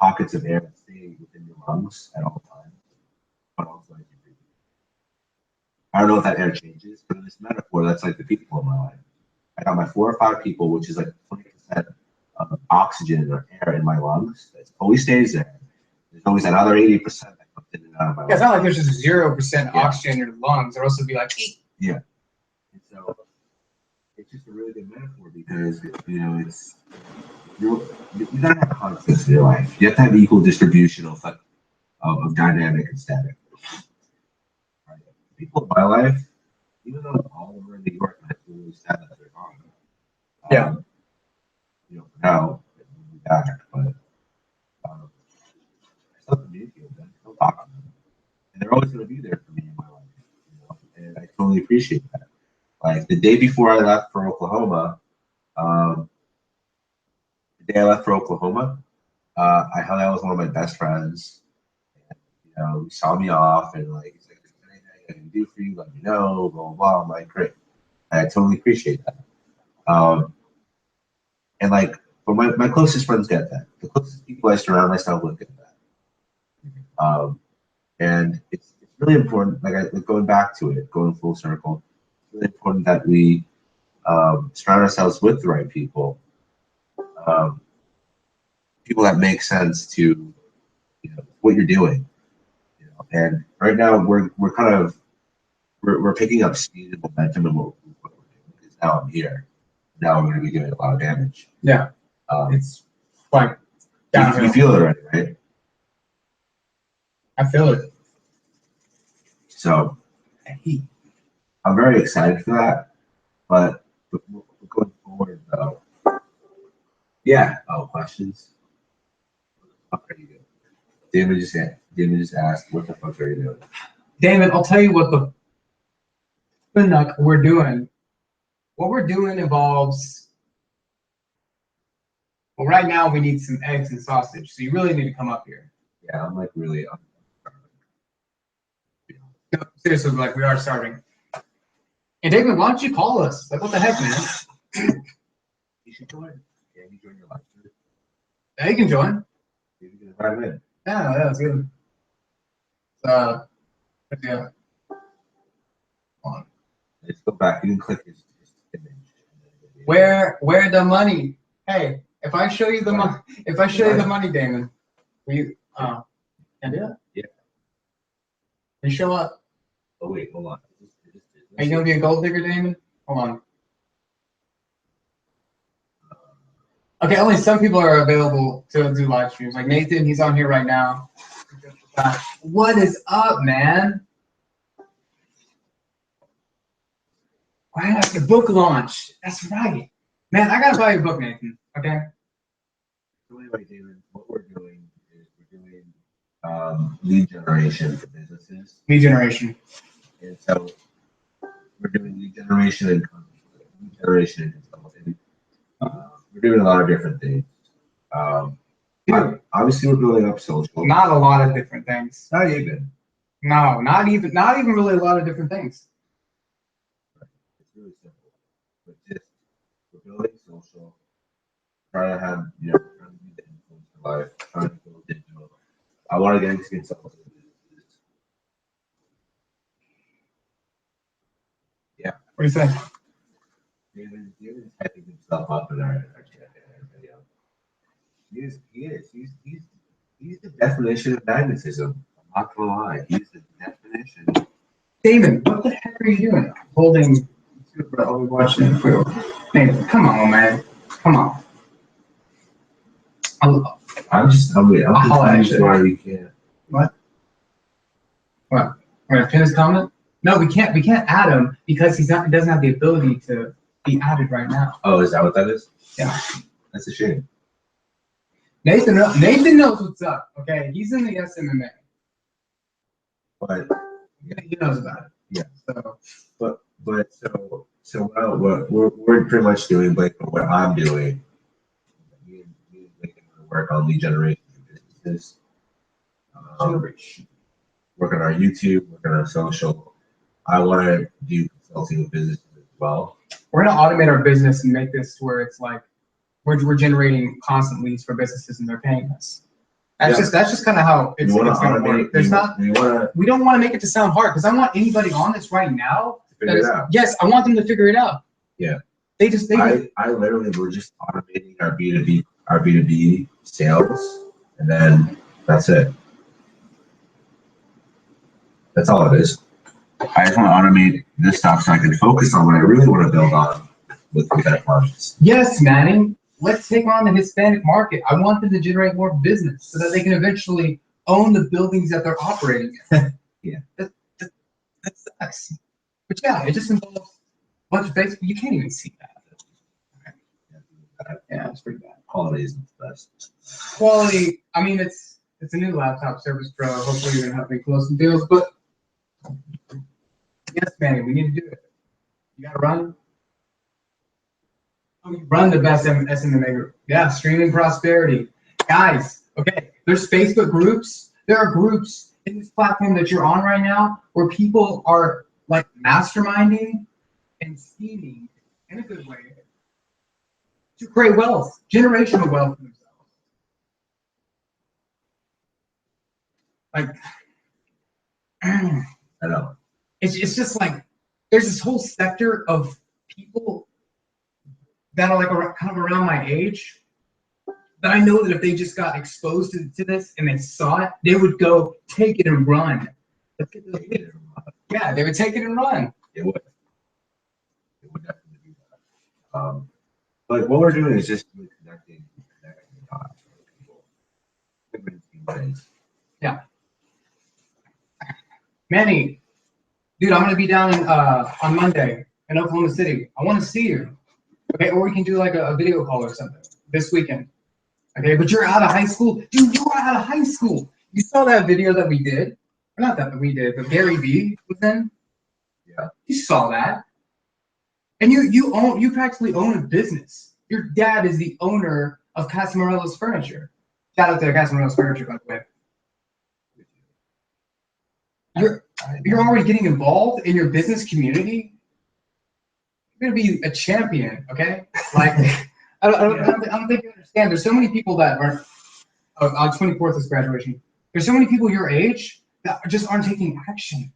pockets of air that stay within your lungs at all times. But also as you breathe. I don't know if that air changes, but in this metaphor, that's like the people in my life. I got my 4 or 5 people, which is like 20% of oxygen or air in my lungs. That always stays there. There's always another 80% that comes in and out of my lungs. It's not like there's just 0% oxygen in your lungs. There'll also be like, eat. Yeah. And so it's just a really good metaphor because you gotta have confidence in your life. You have to have equal distribution of dynamic and static. Right? People in my life, even though all of them are in New York, and I feel really sad that they're gone. Yeah. For now, we'll be back, but I still communicate with them, I still talk to them, and they're always going to be there for me in my life. And I totally appreciate that. Like the day before I left for Oklahoma, I hung out with one of my best friends. And, he saw me off and like he's like, "Is there anything I can do for you? Let me know." Blah blah blah. I'm like, great. I totally appreciate that. And like, but my closest friends get that. The closest people I surround myself with get that. And it's really important. Like going back to it, going full circle. It's really important that we surround ourselves with the right people. People that make sense to what you're doing. And right now we're picking up speed and momentum in what we're doing because now I'm here. Now I'm going to be doing a lot of damage. Yeah. It's like downhill. You feel it already, right? I feel it. So I'm very excited for that. But going forward, though, yeah. Oh, questions? What are you doing? David just asked, "What the fuck are you doing?" Damon, I'll tell you what we're doing. What we're doing involves. Well, right now we need some eggs and sausage, so you really need to come up here. Yeah, I'm like really. No, seriously, like we are starving. And David, why don't you call us? Like, what the heck, man? You should join. Yeah, you join your life. Yeah, you can join. You can invite him in. Yeah, that's good. Yeah. Hold on. Let's go back. You can click his image. Where the money? Hey, if I show you the money, Damon, will you? Can I do that? Yeah. Can you show up? Oh wait, hold on. Are you gonna be a gold digger, Damon? Hold on. Okay, only some people are available to do live streams. Like Nathan, he's on here right now. What is up, man? I have the book launch. That's right. Man, I gotta buy your book, Nathan. Okay? Anyway, David, what we're doing is we're doing lead generation for businesses. Lead generation. And so we're doing lead generation and consulting. We're doing a lot of different things. Obviously, we're building up social. Not a lot of different things. Not even. No, not even really a lot of different things. It's really simple. But just we're building social. Trying to have trying to be the influencer life. Trying to build digital. I want to get into consulting. Yeah. What do you say? David is hyping himself up in our video. He is. He's the definition of magnetism. I'm not gonna lie. He's the definition. David, what the heck are you doing? Holding Super Bowl, watching the field. David, come on, man. Come on. I'm just confused why we can't. What? What? We're gonna pin his comment? No, we can't. We can't add him because he doesn't have the ability to be added right now. Oh, is that what that is? Yeah. That's a shame. Nathan knows what's up. Okay, he's in the SMMA. But He knows about it. Yeah. So. What we're pretty much doing, Blake, what I'm doing. Me and Blake are going to work on lead generation for businesses. Work on our YouTube, work on our social. I want to do consulting with businesses as well. We're gonna automate our business and make this where it's like we're generating constant leads for businesses and they're paying us. That's just kind of how it's gonna work. We don't want to make it to sound hard because I want anybody on this right now. Figure it out. Yes, I want them to figure it out. Yeah. I literally we're just automating our B2B sales, and then that's it. That's all it is. I just want to automate this stuff so I can focus on what I really want to build on with that markets. Yes, Manning. Let's take on the Hispanic market. I want them to generate more business so that they can eventually own the buildings that they're operating in. Yeah. That sucks. But yeah, it just involves a bunch of Facebook. You can't even see that. Yeah, it's pretty bad. Quality isn't the best. Quality, I mean, it's a new laptop service pro. Hopefully you're gonna help me close some deals, but yes, Manny, we need to do it. You gotta run. Run the best SMMA group. Yeah, streaming prosperity. Guys, okay, there's Facebook groups. There are groups in this platform that you're on right now where people are like masterminding and scheming in a good way to create wealth, generational wealth for themselves. Like, I know. It's just like there's this whole sector of people that are like kind of around my age that I know that if they just got exposed to this and they saw it, they would go take it and run. Yeah, they would take it and run. It would. It would definitely do that. But what we're doing is just really connecting dots with people. Yeah. Manny, dude, I'm gonna be down on Monday in Oklahoma City. I want to see you. Okay, or we can do like a video call or something this weekend. Okay, but you're out of high school. Dude, you are out of high school. You saw that video that we did. Or not that we did, but Gary Vee was in. Yeah. You saw that. And you practically own a business. Your dad is the owner of Casamarello's Furniture. Shout out to Casamarello's Furniture, by the way. You're already getting involved in your business community. You're gonna be a champion, okay? Like, I don't think you understand. There's so many people that are on 24th is graduation. There's so many people your age that just aren't taking action.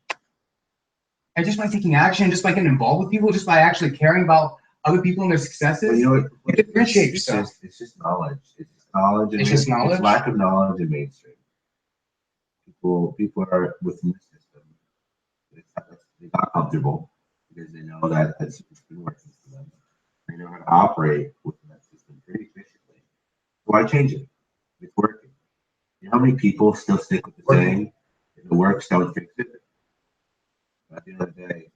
And just by taking action, just by getting involved with people, just by actually caring about other people and their successes, well, you know what, you differentiate yourself. It's just knowledge. It's knowledge. It's just knowledge. It's lack of knowledge in mainstream. People are within the system. They got comfortable because they know that it's been working for them. They know how to operate within that system pretty efficiently. Why change it? It's working. You know how many people still stick with the saying, if it works, don't fix it? At the end of the day,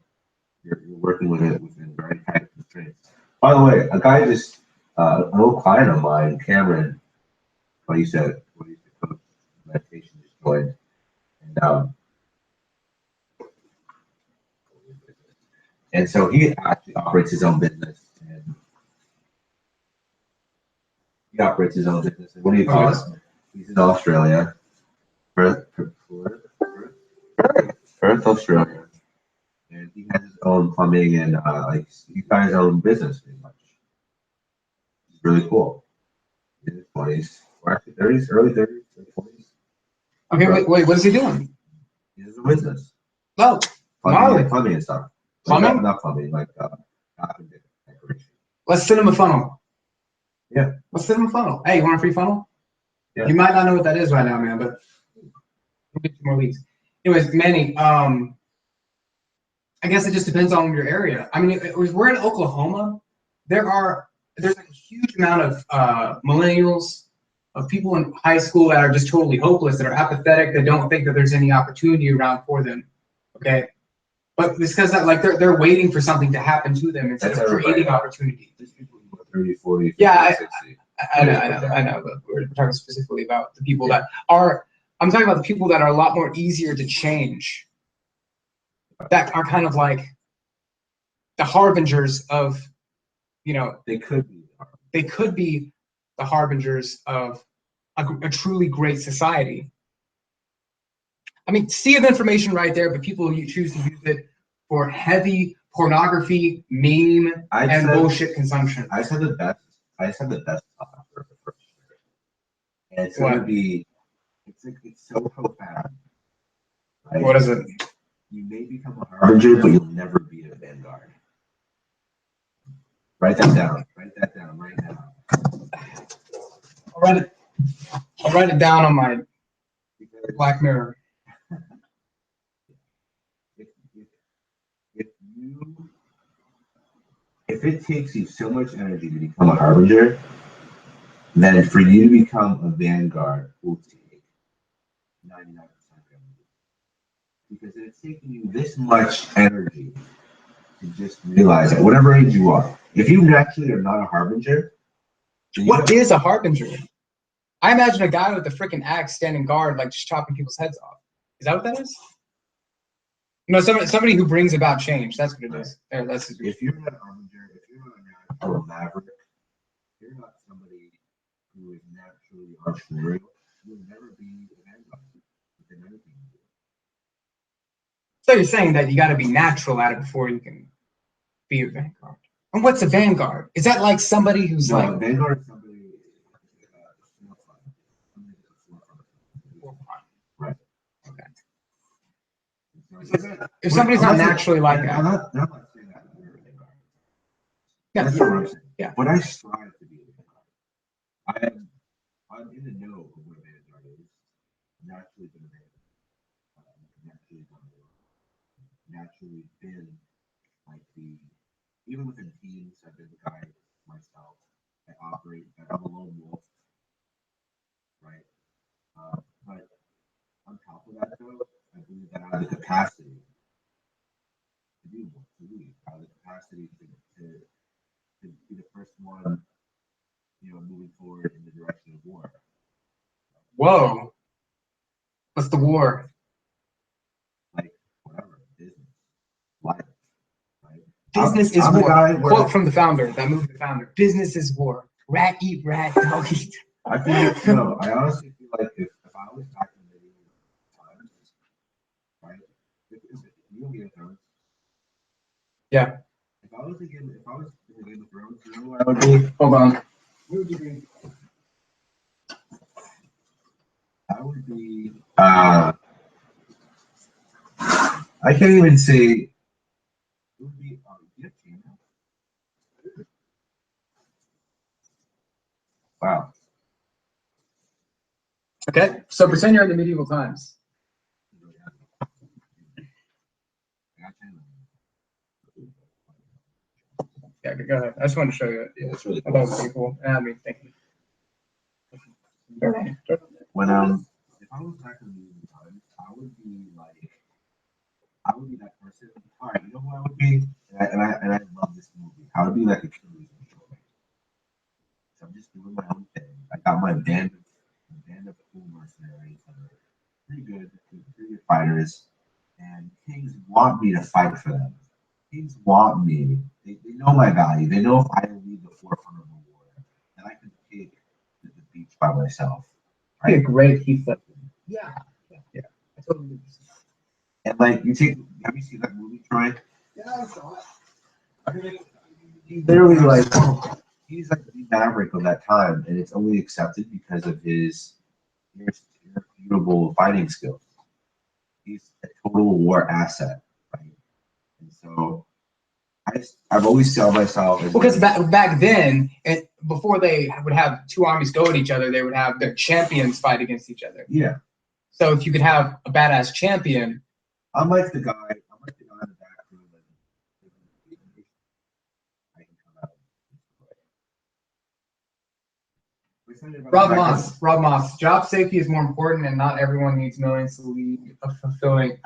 you're working with it within very tight constraints. By the way, a guy an old client of mine, Cameron, when I used to coach meditation, just joined, and so he actually operates his own business, and he operates his own business. And what do you call it? He's in Australia, Perth, Australia, and he has his own plumbing and like he's got his own business pretty much. It's really cool. In his 20s, or actually 30s, early 30s, early 40s. Okay, wait, what is he doing? He has a business. Oh, Plumbing and stuff. Like, plumbing? not plumbing, like decoration. Let's send him a funnel. Yeah. Let's send him a funnel. Hey, you want a free funnel? Yeah. You might not know what that is right now, man, but we'll get you more leads. Anyways, Manny, I guess it just depends on your area. I mean, if we're in Oklahoma, there's like a huge amount of millennials, of people in high school that are just totally hopeless, that are apathetic, that don't think that there's any opportunity around for them. Okay, but it's because that like they're waiting for something to happen to them instead of creating opportunity. There's people who are 30, 40, 50, yeah, 60. I know, but we're talking specifically about the people that are. I'm talking about the people that are a lot more easier to change. That are kind of like the harbingers of, you know, They could be the harbingers of a truly great society. I mean, sea of information right there, but people choose to use it for heavy pornography, meme, and bullshit consumption. I just have the best thought for the first year. And it's gonna be, it's so profound. Right? What is it? You may become a harbinger, but you'll never be a vanguard. Write that down. Write that down right now. I'll write it down on my Black Mirror. If it takes you so much energy to become a harbinger, then for you to become a vanguard will take 99% energy. Because it's taking you this much energy to just realize at whatever age you are. If you naturally are not a harbinger, what is a harbinger? I imagine a guy with a freaking axe standing guard, like just chopping people's heads off. Is that what that is? No, somebody who brings about change. That's what it is. That's if you're not a harbinger, if you're not a maverick, you're not somebody who is naturally entrepreneurial, you'll never be a vanguard within anything you do. So you're saying that you got to be natural at it before you can be a vanguard. And what's a vanguard? Is that like somebody who's No, like a vanguard is somebody right. Okay. So, if somebody's not naturally like that. I'm not saying that you're a vanguard. Yeah, that's what I'm saying. Yeah. But I strive to be a vanguard. I'm in the know of what a vanguard is. Naturally been a vanguard. Naturally been like even within teams, I've been the guy myself. I'm a lone wolf, right? But on top of that, though, I believe that I have the capacity to do more, to lead. I have the capacity to be the first one, moving forward in the direction of war. Whoa. What's the war? Like, whatever, business, life, right? Business is war. Quote from the founder, that movie, The Founder. Business is war. Rat eat rat, dog eat. I honestly feel like if I was back in the times, right? If you know Game of Thrones. Yeah. If I was in Game of Thrones, you know what I would be? Hold on. What would you be? I would be. I can't even say. It would be. Wow. Okay, so pretend you're in the medieval times. Yeah, go ahead. I just wanted to show you it. Yeah, it's really I cool. thought it was pretty cool. I mean, thank you. When if I was back in the medieval times, I would be that person. All right, you know who I would be? And I love this movie. I would be like a killer. So I'm just doing my own thing. I got my band pretty good fighters, and kings want me to fight for them. Kings want me. They know my value. They know if I lead the forefront of a war, that I can take the beach by myself. Be a Right? great Heath Ledger. Yeah. I totally agree. And like have you seen that movie, Troy? Yeah, I saw it. I mean, he's literally like he's like the maverick of that time, and it's only accepted because of his irrefutable fighting skills. He's a total war asset, right? And so I've always saw myself as Because back then, and before they would have two armies go at each other, they would have their champions fight against each other. yeah. So if you could have a badass champion, I'm like the guy in the back room and I can come out. Rob Moss, job safety is more important, and not everyone needs millions to lead a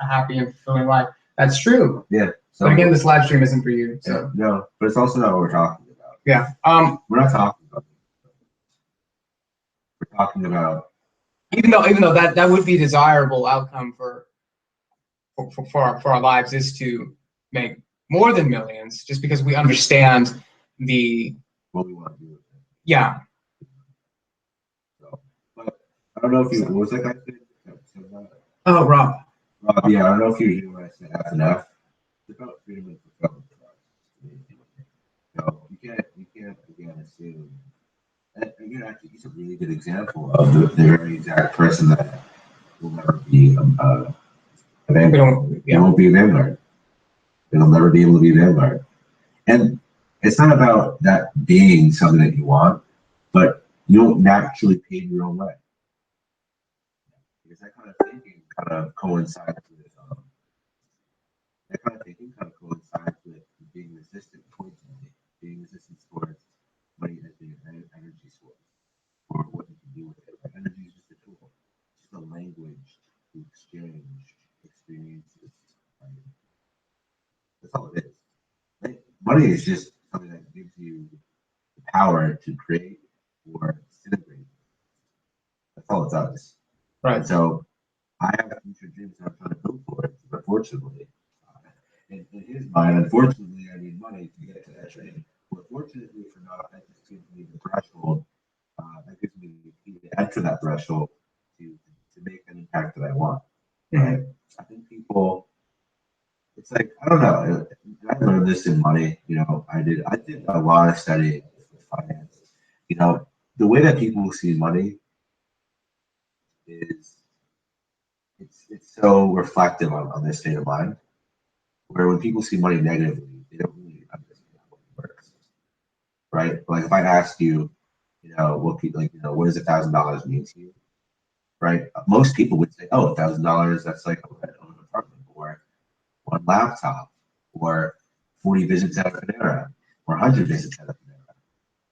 happy and fulfilling life. That's true. Yeah. So But again, this live stream isn't for you. So no, but it's also not what we're talking about. yeah. We're not talking about. We're talking about. Even though that would be a desirable outcome for our lives, is to make more than millions, just because we understand What we want to do with it. Yeah. So, but I don't know if you what was that guy said that? Oh, Rob. Yeah, I don't know if you hear what I said F and F. It's about freedom and fulfillment for us. So you can't again assume. And again, actually, he's a really good example of the very exact person that will never be a vanguard. He won't be a vanguard. They'll never be able to be a vanguard. And it's not about that being something that you want, but you don't naturally pave your own way. Because that kind of thinking kind of coincides with being resistant towards money, being resistant towards money as being an energy source, or what you can do with it. Like, energy is just a tool, it's just a language to exchange experiences. Right? That's all it is. Right? Money is just something that gives you the power to create or disintegrate. That's all it does. Right. And so I have future dreams that I'm trying to build for it, but unfortunately, in his mind, unfortunately, I need money to get to that dream. But fortunately for now, that just gives me the threshold. That gives me the key to enter that threshold to make an impact that I want. Right? I think people, it's like, I don't know. I learned this in money. You know, I did a lot of studying with finance. You know, the way that people see money is it's so reflective on their state of mind. Where when people see money negatively, they don't really understand how it works, right? Like if I asked you, you know, what does $1,000 mean to you, right? Most people would say, oh, $1,000, that's like a rent on an apartment, or one laptop, or 40 visits at Panera, or 100 visits at Panera,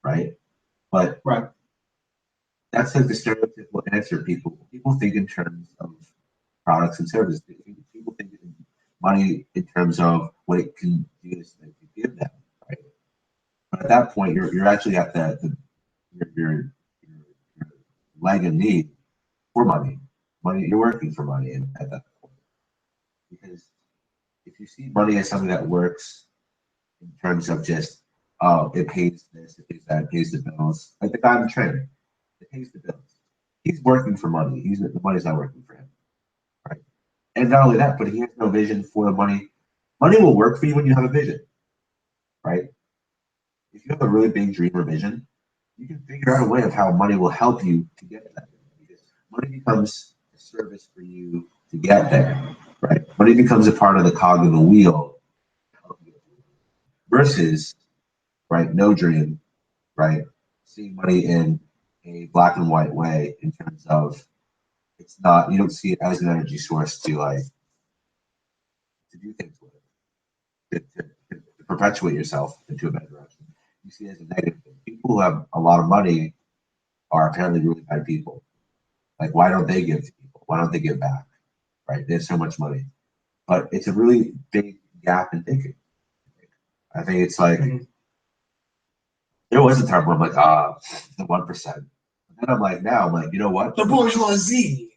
right? But that's like the stereotypical answer. People think in terms of products and services. People think in money in terms of what it can do to give them, right? But at that point, you're actually at your leg and need for money. Money, you're working for money at that point. Because if you see money as something that works in terms of just, oh, it pays this, it pays that, it pays the bills. Like the guy on the train, it pays the bills. He's working for money. The money's not working for him, right? And not only that, but he has no vision for the money. Money will work for you when you have a vision, right? If you have a really big dream or vision, you can figure out a way of how money will help you to get to that. Because money becomes a service for you to get there, right? Money becomes a part of the cog of the wheel versus, right, no dream, right? Seeing money in a black and white way in terms of it's not, you don't see it as an energy source to do things with it, to perpetuate yourself into a better direction. You see it as a negative thing. People who have a lot of money are apparently really bad people. Like, why don't they give to people? Why don't they give back? Right? They have so much money. But it's a really big gap in thinking. I think it's like, there was a time where I'm like, the 1%. And then I'm like, now I'm like, you know what? The bourgeoisie.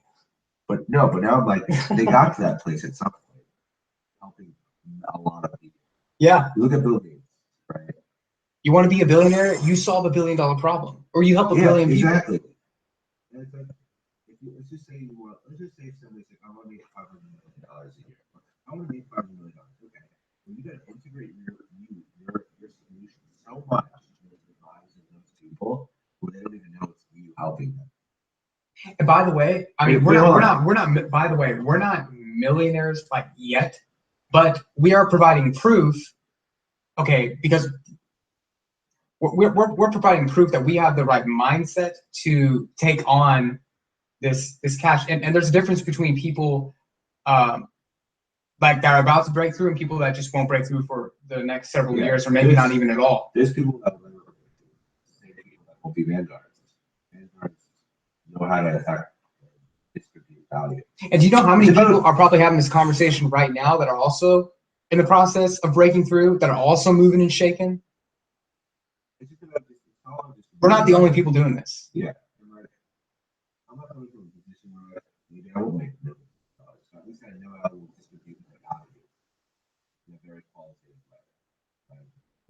But now I'm like, they got to that place at some point, helping a lot of people. Yeah. Look at Bill Gates, right? You want to be a billionaire? You solve $1 billion problem, or you help a billion people. Exactly. And it's like, let's just say somebody's like, I want to make $500 million a year. I want to make $500 million. Okay. Well, you got to integrate your solution so much into the lives of those people where they don't even know it's you helping them. And by the way, I mean, we're not. By the way, we're not millionaires like yet, but we are providing proof. Okay, because we're providing proof that we have the right mindset to take on this cash. And there's a difference between people like that are about to break through and people that just won't break through for the next several years, or maybe not even at all. There's people that will never break through. Same people that won't be vanguards. Vanguards know how to attack distribute value. And do you know how many people are probably having this conversation right now that are also in the process of breaking through, that are also moving and shaking? We're not the only people doing this. Yeah. I'm not going to do a position where maybe I will make $1 million. So at least I know how to distribute my value in a very qualitative way. Right?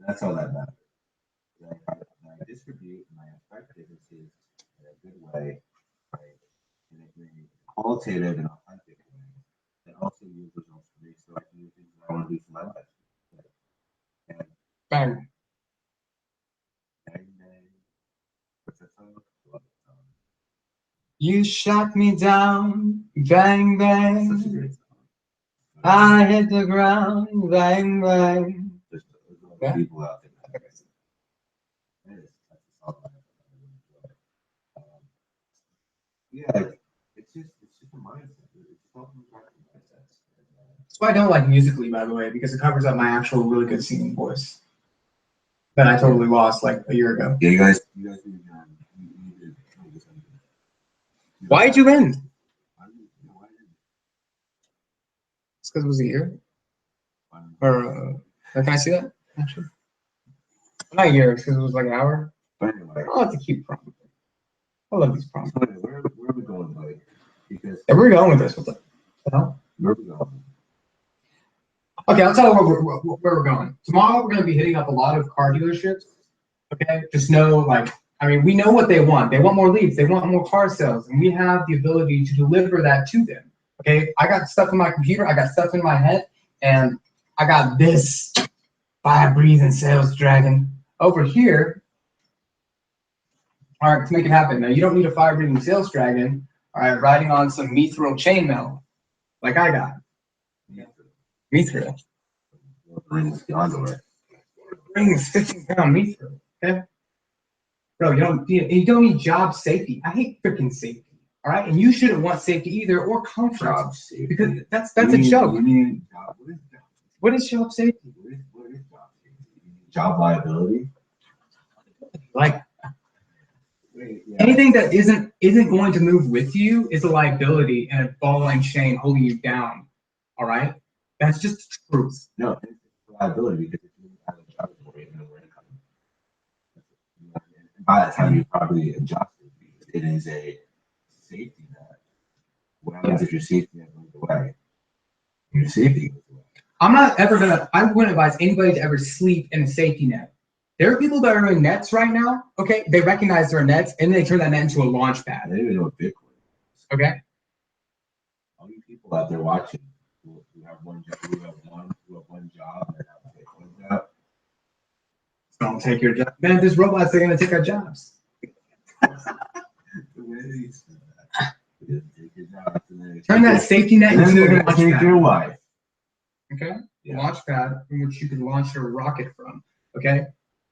That's all that matters. That I distribute and I affect businesses in a good way, right? In a qualitative and authentic way that also yields results for me, so I can do things that I want to do for my life. Right? And Bang. bang, bang. What's that song? You shot me down, bang, Such a bang. great song. I hit the ground, bang, bang. There's a lot of people out there. That's a song I really enjoy. Yeah, it's just a mindset. It's helping back the mindset. That's why I don't like Musically, by the way, because it covers up my actual really good singing voice that I totally lost like a year ago. Yeah, you guys need to Why'd you end? It's because it was a year? Or can I see that, actually? Not a year, it's because it was like an hour. But anyway, I'll have to keep prompting. I love these prompts. where are we going, buddy? Because Yeah, we're going with this. What the hell? where are we going? Okay, I'll tell you where we're going. Tomorrow we're going to be hitting up a lot of car dealerships. Okay, just know, like, I mean, we know what they want. They want more leads. They want more car sales, and we have the ability to deliver that to them. Okay, I got stuff in my computer. I got stuff in my head, and I got this fire-breathing sales dragon over here. All right, to make it happen. Now, you don't need a fire-breathing sales dragon, all right, riding on some mithril chainmail like I got. Mithril. Rings the underwear. Brings 15-pound mithril, okay? Bro, you don't need job safety. I hate freaking safety, all right? And you shouldn't want safety either, or comfort. Job safety. Because that's a joke. What is job safety? What is job safety? Job liability? Like, Yeah. anything that isn't going to move with you is a liability and a ball and chain holding you down, all right? That's just the truth. No, it's liability because if you have a job for you, no income. And by the time you probably adjust it is a safety net. What happens if your safety net goes away? Your safety goes away. I wouldn't advise anybody to ever sleep in a safety net. There are people that are in nets right now, okay? They recognize they're in nets and they turn that net into a launch pad. I don't even know what Bitcoin is. Okay? All you people out there watching who have one job, who have one job and have a Bitcoin job. Don't take your job. Man, there's robots that are gonna take our jobs. Turn that safety net into a launch pad. Your wife. Okay? Yeah. Launch pad from which you can launch your rocket from. Okay?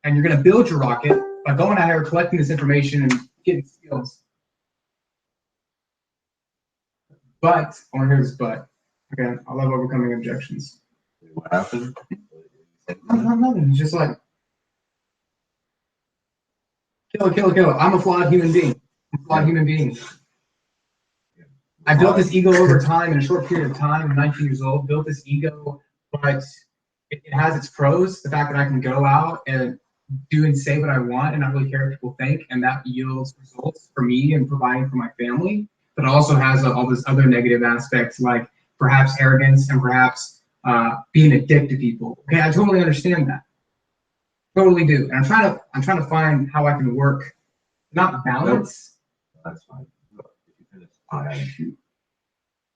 And you're gonna build your rocket by going out here collecting this information and getting skills. But I want to hear this but. Okay, I love overcoming objections. What happened? Nothing. It's just like kill. I'm a flawed human being. I built this ego over time in a short period of time. I'm 19 years old. Built this ego, but it has its pros. The fact that I can go out and do and say what I want and not really care what people think, and that yields results for me and providing for my family. but also has all this other negative aspects, like perhaps arrogance and perhaps being a dick to people. Okay, I totally understand that. Totally do. And I'm trying to find how I can work, not balance. That's fine.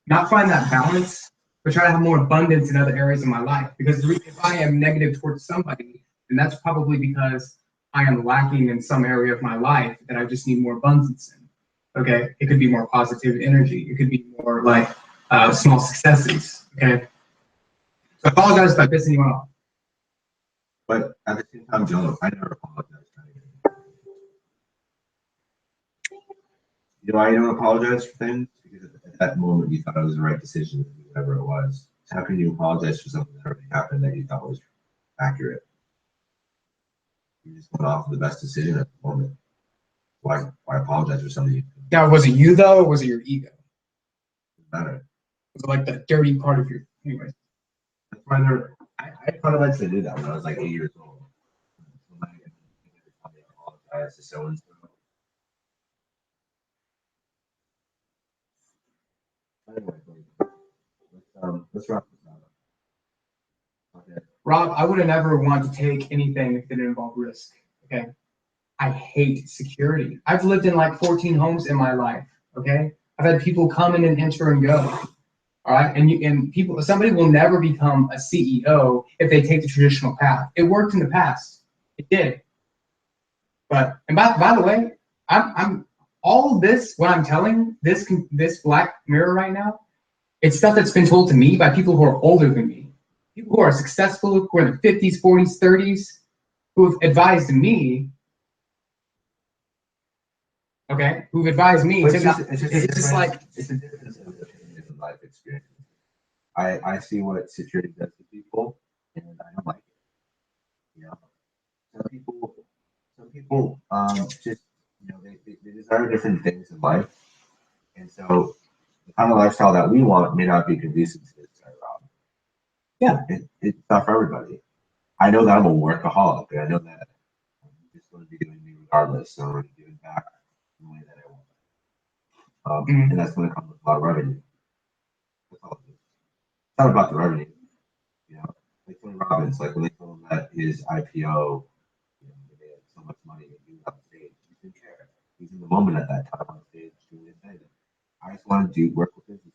Not find that balance, but try to have more abundance in other areas of my life. Because if I am negative towards somebody, then that's probably because I am lacking in some area of my life that I just need more abundance in. Okay, it could be more positive energy. It could be more like small successes. Okay, so I apologize if I pissing you off. But at the same time, Joe, I never apologize. You know why you don't apologize for things? Because at that moment you thought it was the right decision, whatever it was. So how can you apologize for something that already happened that you thought was accurate? You just went off with the best decision at the moment. Why apologize for something you Now, was it you though, or was it your ego? better? Was it like the dirty part of your, anyways? That's why I kind of like to do that when I was like 8 years old. Somebody apologize to so and so. Anyway, let's wrap this up. Okay. Rob, I would have never want to take anything that didn't involve risk. Okay. I hate security. I've lived in like 14 homes in my life. Okay. I've had people come in and enter and go. All right. And somebody will never become a CEO if they take the traditional path. It worked in the past. It did. But, and by the way, I'm all of this, what I'm telling this black mirror right now, it's stuff that's been told to me by people who are older than me. People who are successful, who are in their 50s, 40s, 30s, who have advised me, okay, who've advised me to not, it's just like, it's a difference in opinion and life experience. I see what security does to people, and I don't like it. You know, some people just, you know, they desire different things in life, and so the kind of lifestyle that we want may not be conducive to this kind of route. Yeah, it's not for everybody. I know that I'm a workaholic, and I know that I'm just going to be doing me regardless, so I'm going to be giving back in the way that I want. And that's going to come with a lot of revenue. That's all it is. It's not about the revenue. You know, like Tony Robbins, like when they told him that his IPO, you know, they had so much money and he was on stage, he didn't care. He's in the moment at that time on stage doing his thing. I just want to work with businesses,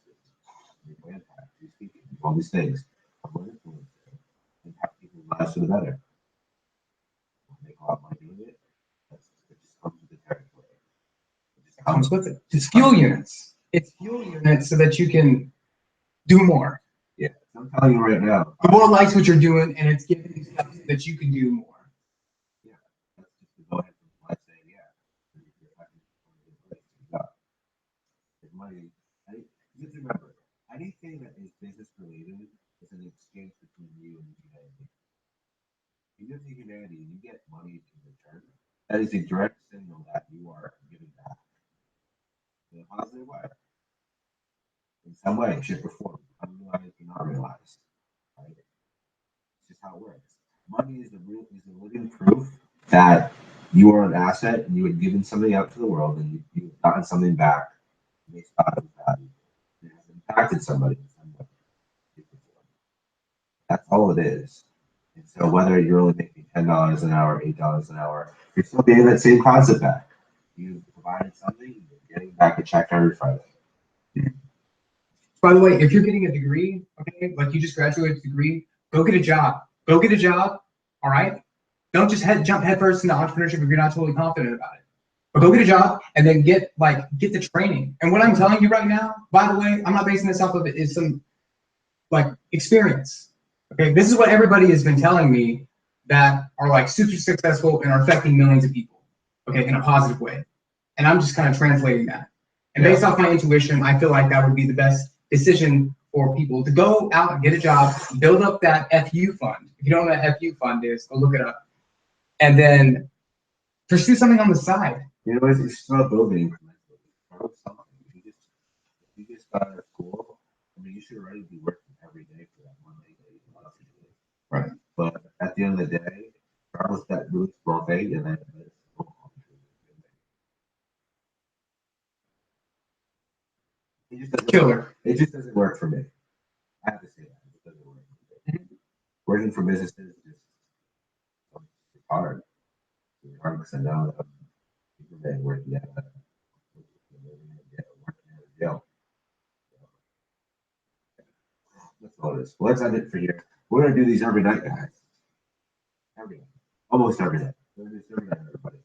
make impact, do speaking, do all these things. I'm an influencer, impact people's lives for the better. Make a lot of money doing it. It just comes with the territory. It just comes with it. It's fuel units. It's fuel units so that you can do more. Yeah, I'm telling you right now. The world likes what you're doing, and it's giving you stuff so that you can do more. Yeah, that's just to go ahead and say, yeah. Money. Just remember, anything that is business related is an exchange between you and humanity. You give to humanity, you get money in return. That is a direct signal that you are giving back in a positive way. In some way, shape, or form, unrealized or not realized. Right? It's just how it works. Money is the living proof that you are an asset and you had given something out to the world and you've gotten something back. Based on value. It has impacted somebody in some way. That's all it is. And so whether you're only making $10 an hour, $8 an hour, you're still getting that same concept back. You provided something, you're getting back a check every Friday. By the way, if you're getting a degree, okay, like you just graduated a degree, go get a job. Go get a job, all right? Don't just jump headfirst into entrepreneurship if you're not totally confident about it. But go get a job and then get the training. And what I'm telling you right now, by the way, I'm not basing this off of it, is some like experience. Okay, this is what everybody has been telling me that are like super successful and are affecting millions of people. Okay, in a positive way. And I'm just kind of translating that. And based off my intuition, I feel like that would be the best decision for people to go out and get a job, build up that FU fund. If you don't know what FU fund is, go look it up. And then pursue something on the side. You know, it's just about building incrementally. Start with something. If you just got out of school, I mean, you should already be working every day for that one day that you love to do. Right. But at the end of the day, start with that really small thing and then Killer. It just doesn't work for me. I have to say that. It doesn't work for me. Working for businesses is just it's hard. Regardless, I know that people that working at a jail. That's all it is. Well, that's it for here. We're gonna do these every night, guys. Every night. Almost every night. We're gonna do this every night, everybody.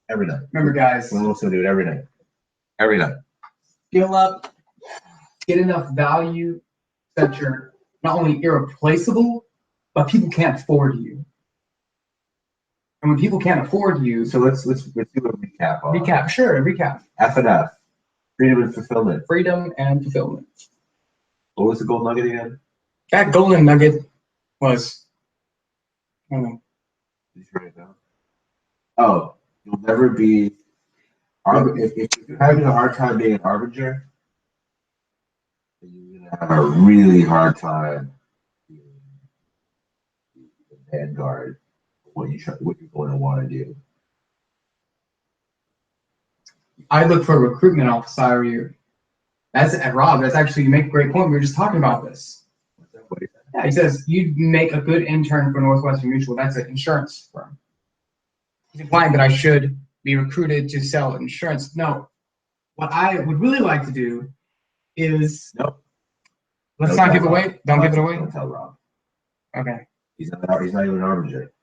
Every night. Remember, guys, We'll also do it every night. Every night. skill up, get enough value that you're not only irreplaceable, but people can't afford you. And when people can't afford you, So let's do a recap. recap. F&F. Freedom and fulfillment. Freedom and fulfillment. What was the gold nugget again? That golden nugget was, I don't know. Did you write it down? Oh, you'll never be. If you're having a hard time being an harbinger, then you're gonna have a really hard time being the vanguard of what you're going to want to do. I look for a recruitment officer. I hire you. That's Rob. That's actually, you make a great point. We were just talking about this. What's that? What is that? Yeah, he says you make a good intern for Northwestern Mutual. That's an insurance firm. He's implying that I should be recruited to sell insurance. No, what I would really like to do is Nope. let's Don't not tell give it away. Rob. Don't give it away. Don't tell Rob. Okay. He's not even an harbinger.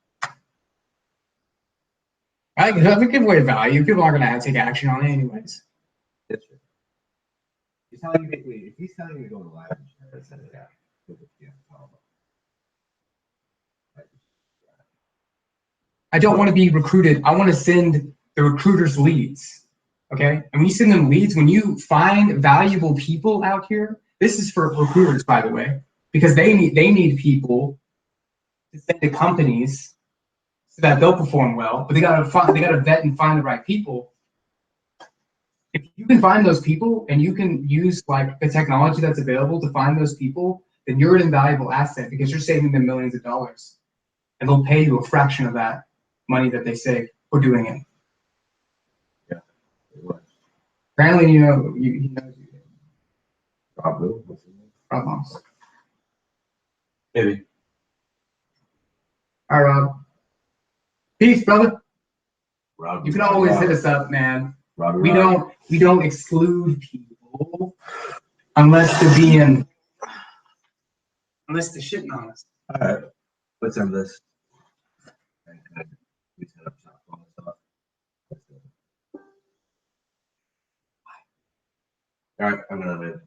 I can give away value. People aren't going to take action on it anyways. That's true. He's telling you, if he's telling you to go to life insurance, then yeah. I don't want to be recruited. I want to send the recruiters leads. Okay. And when you send them leads, when you find valuable people out here, this is for recruiters, by the way, because they need people to send to companies so that they'll perform well. But they gotta vet and find the right people. If you can find those people and you can use like the technology that's available to find those people, then you're an invaluable asset because you're saving them millions of dollars, and they'll pay you a fraction of that money that they save for doing it. Yeah. Apparently, you know, he knows you. Rob, Rob Moss. maybe. All right, Rob. Peace, brother. Rob, You can always hit us up, man. Rob, We don't exclude people unless they're shitting on us. All right. Let's end this. We set up shop on this stuff. All right, I'm gonna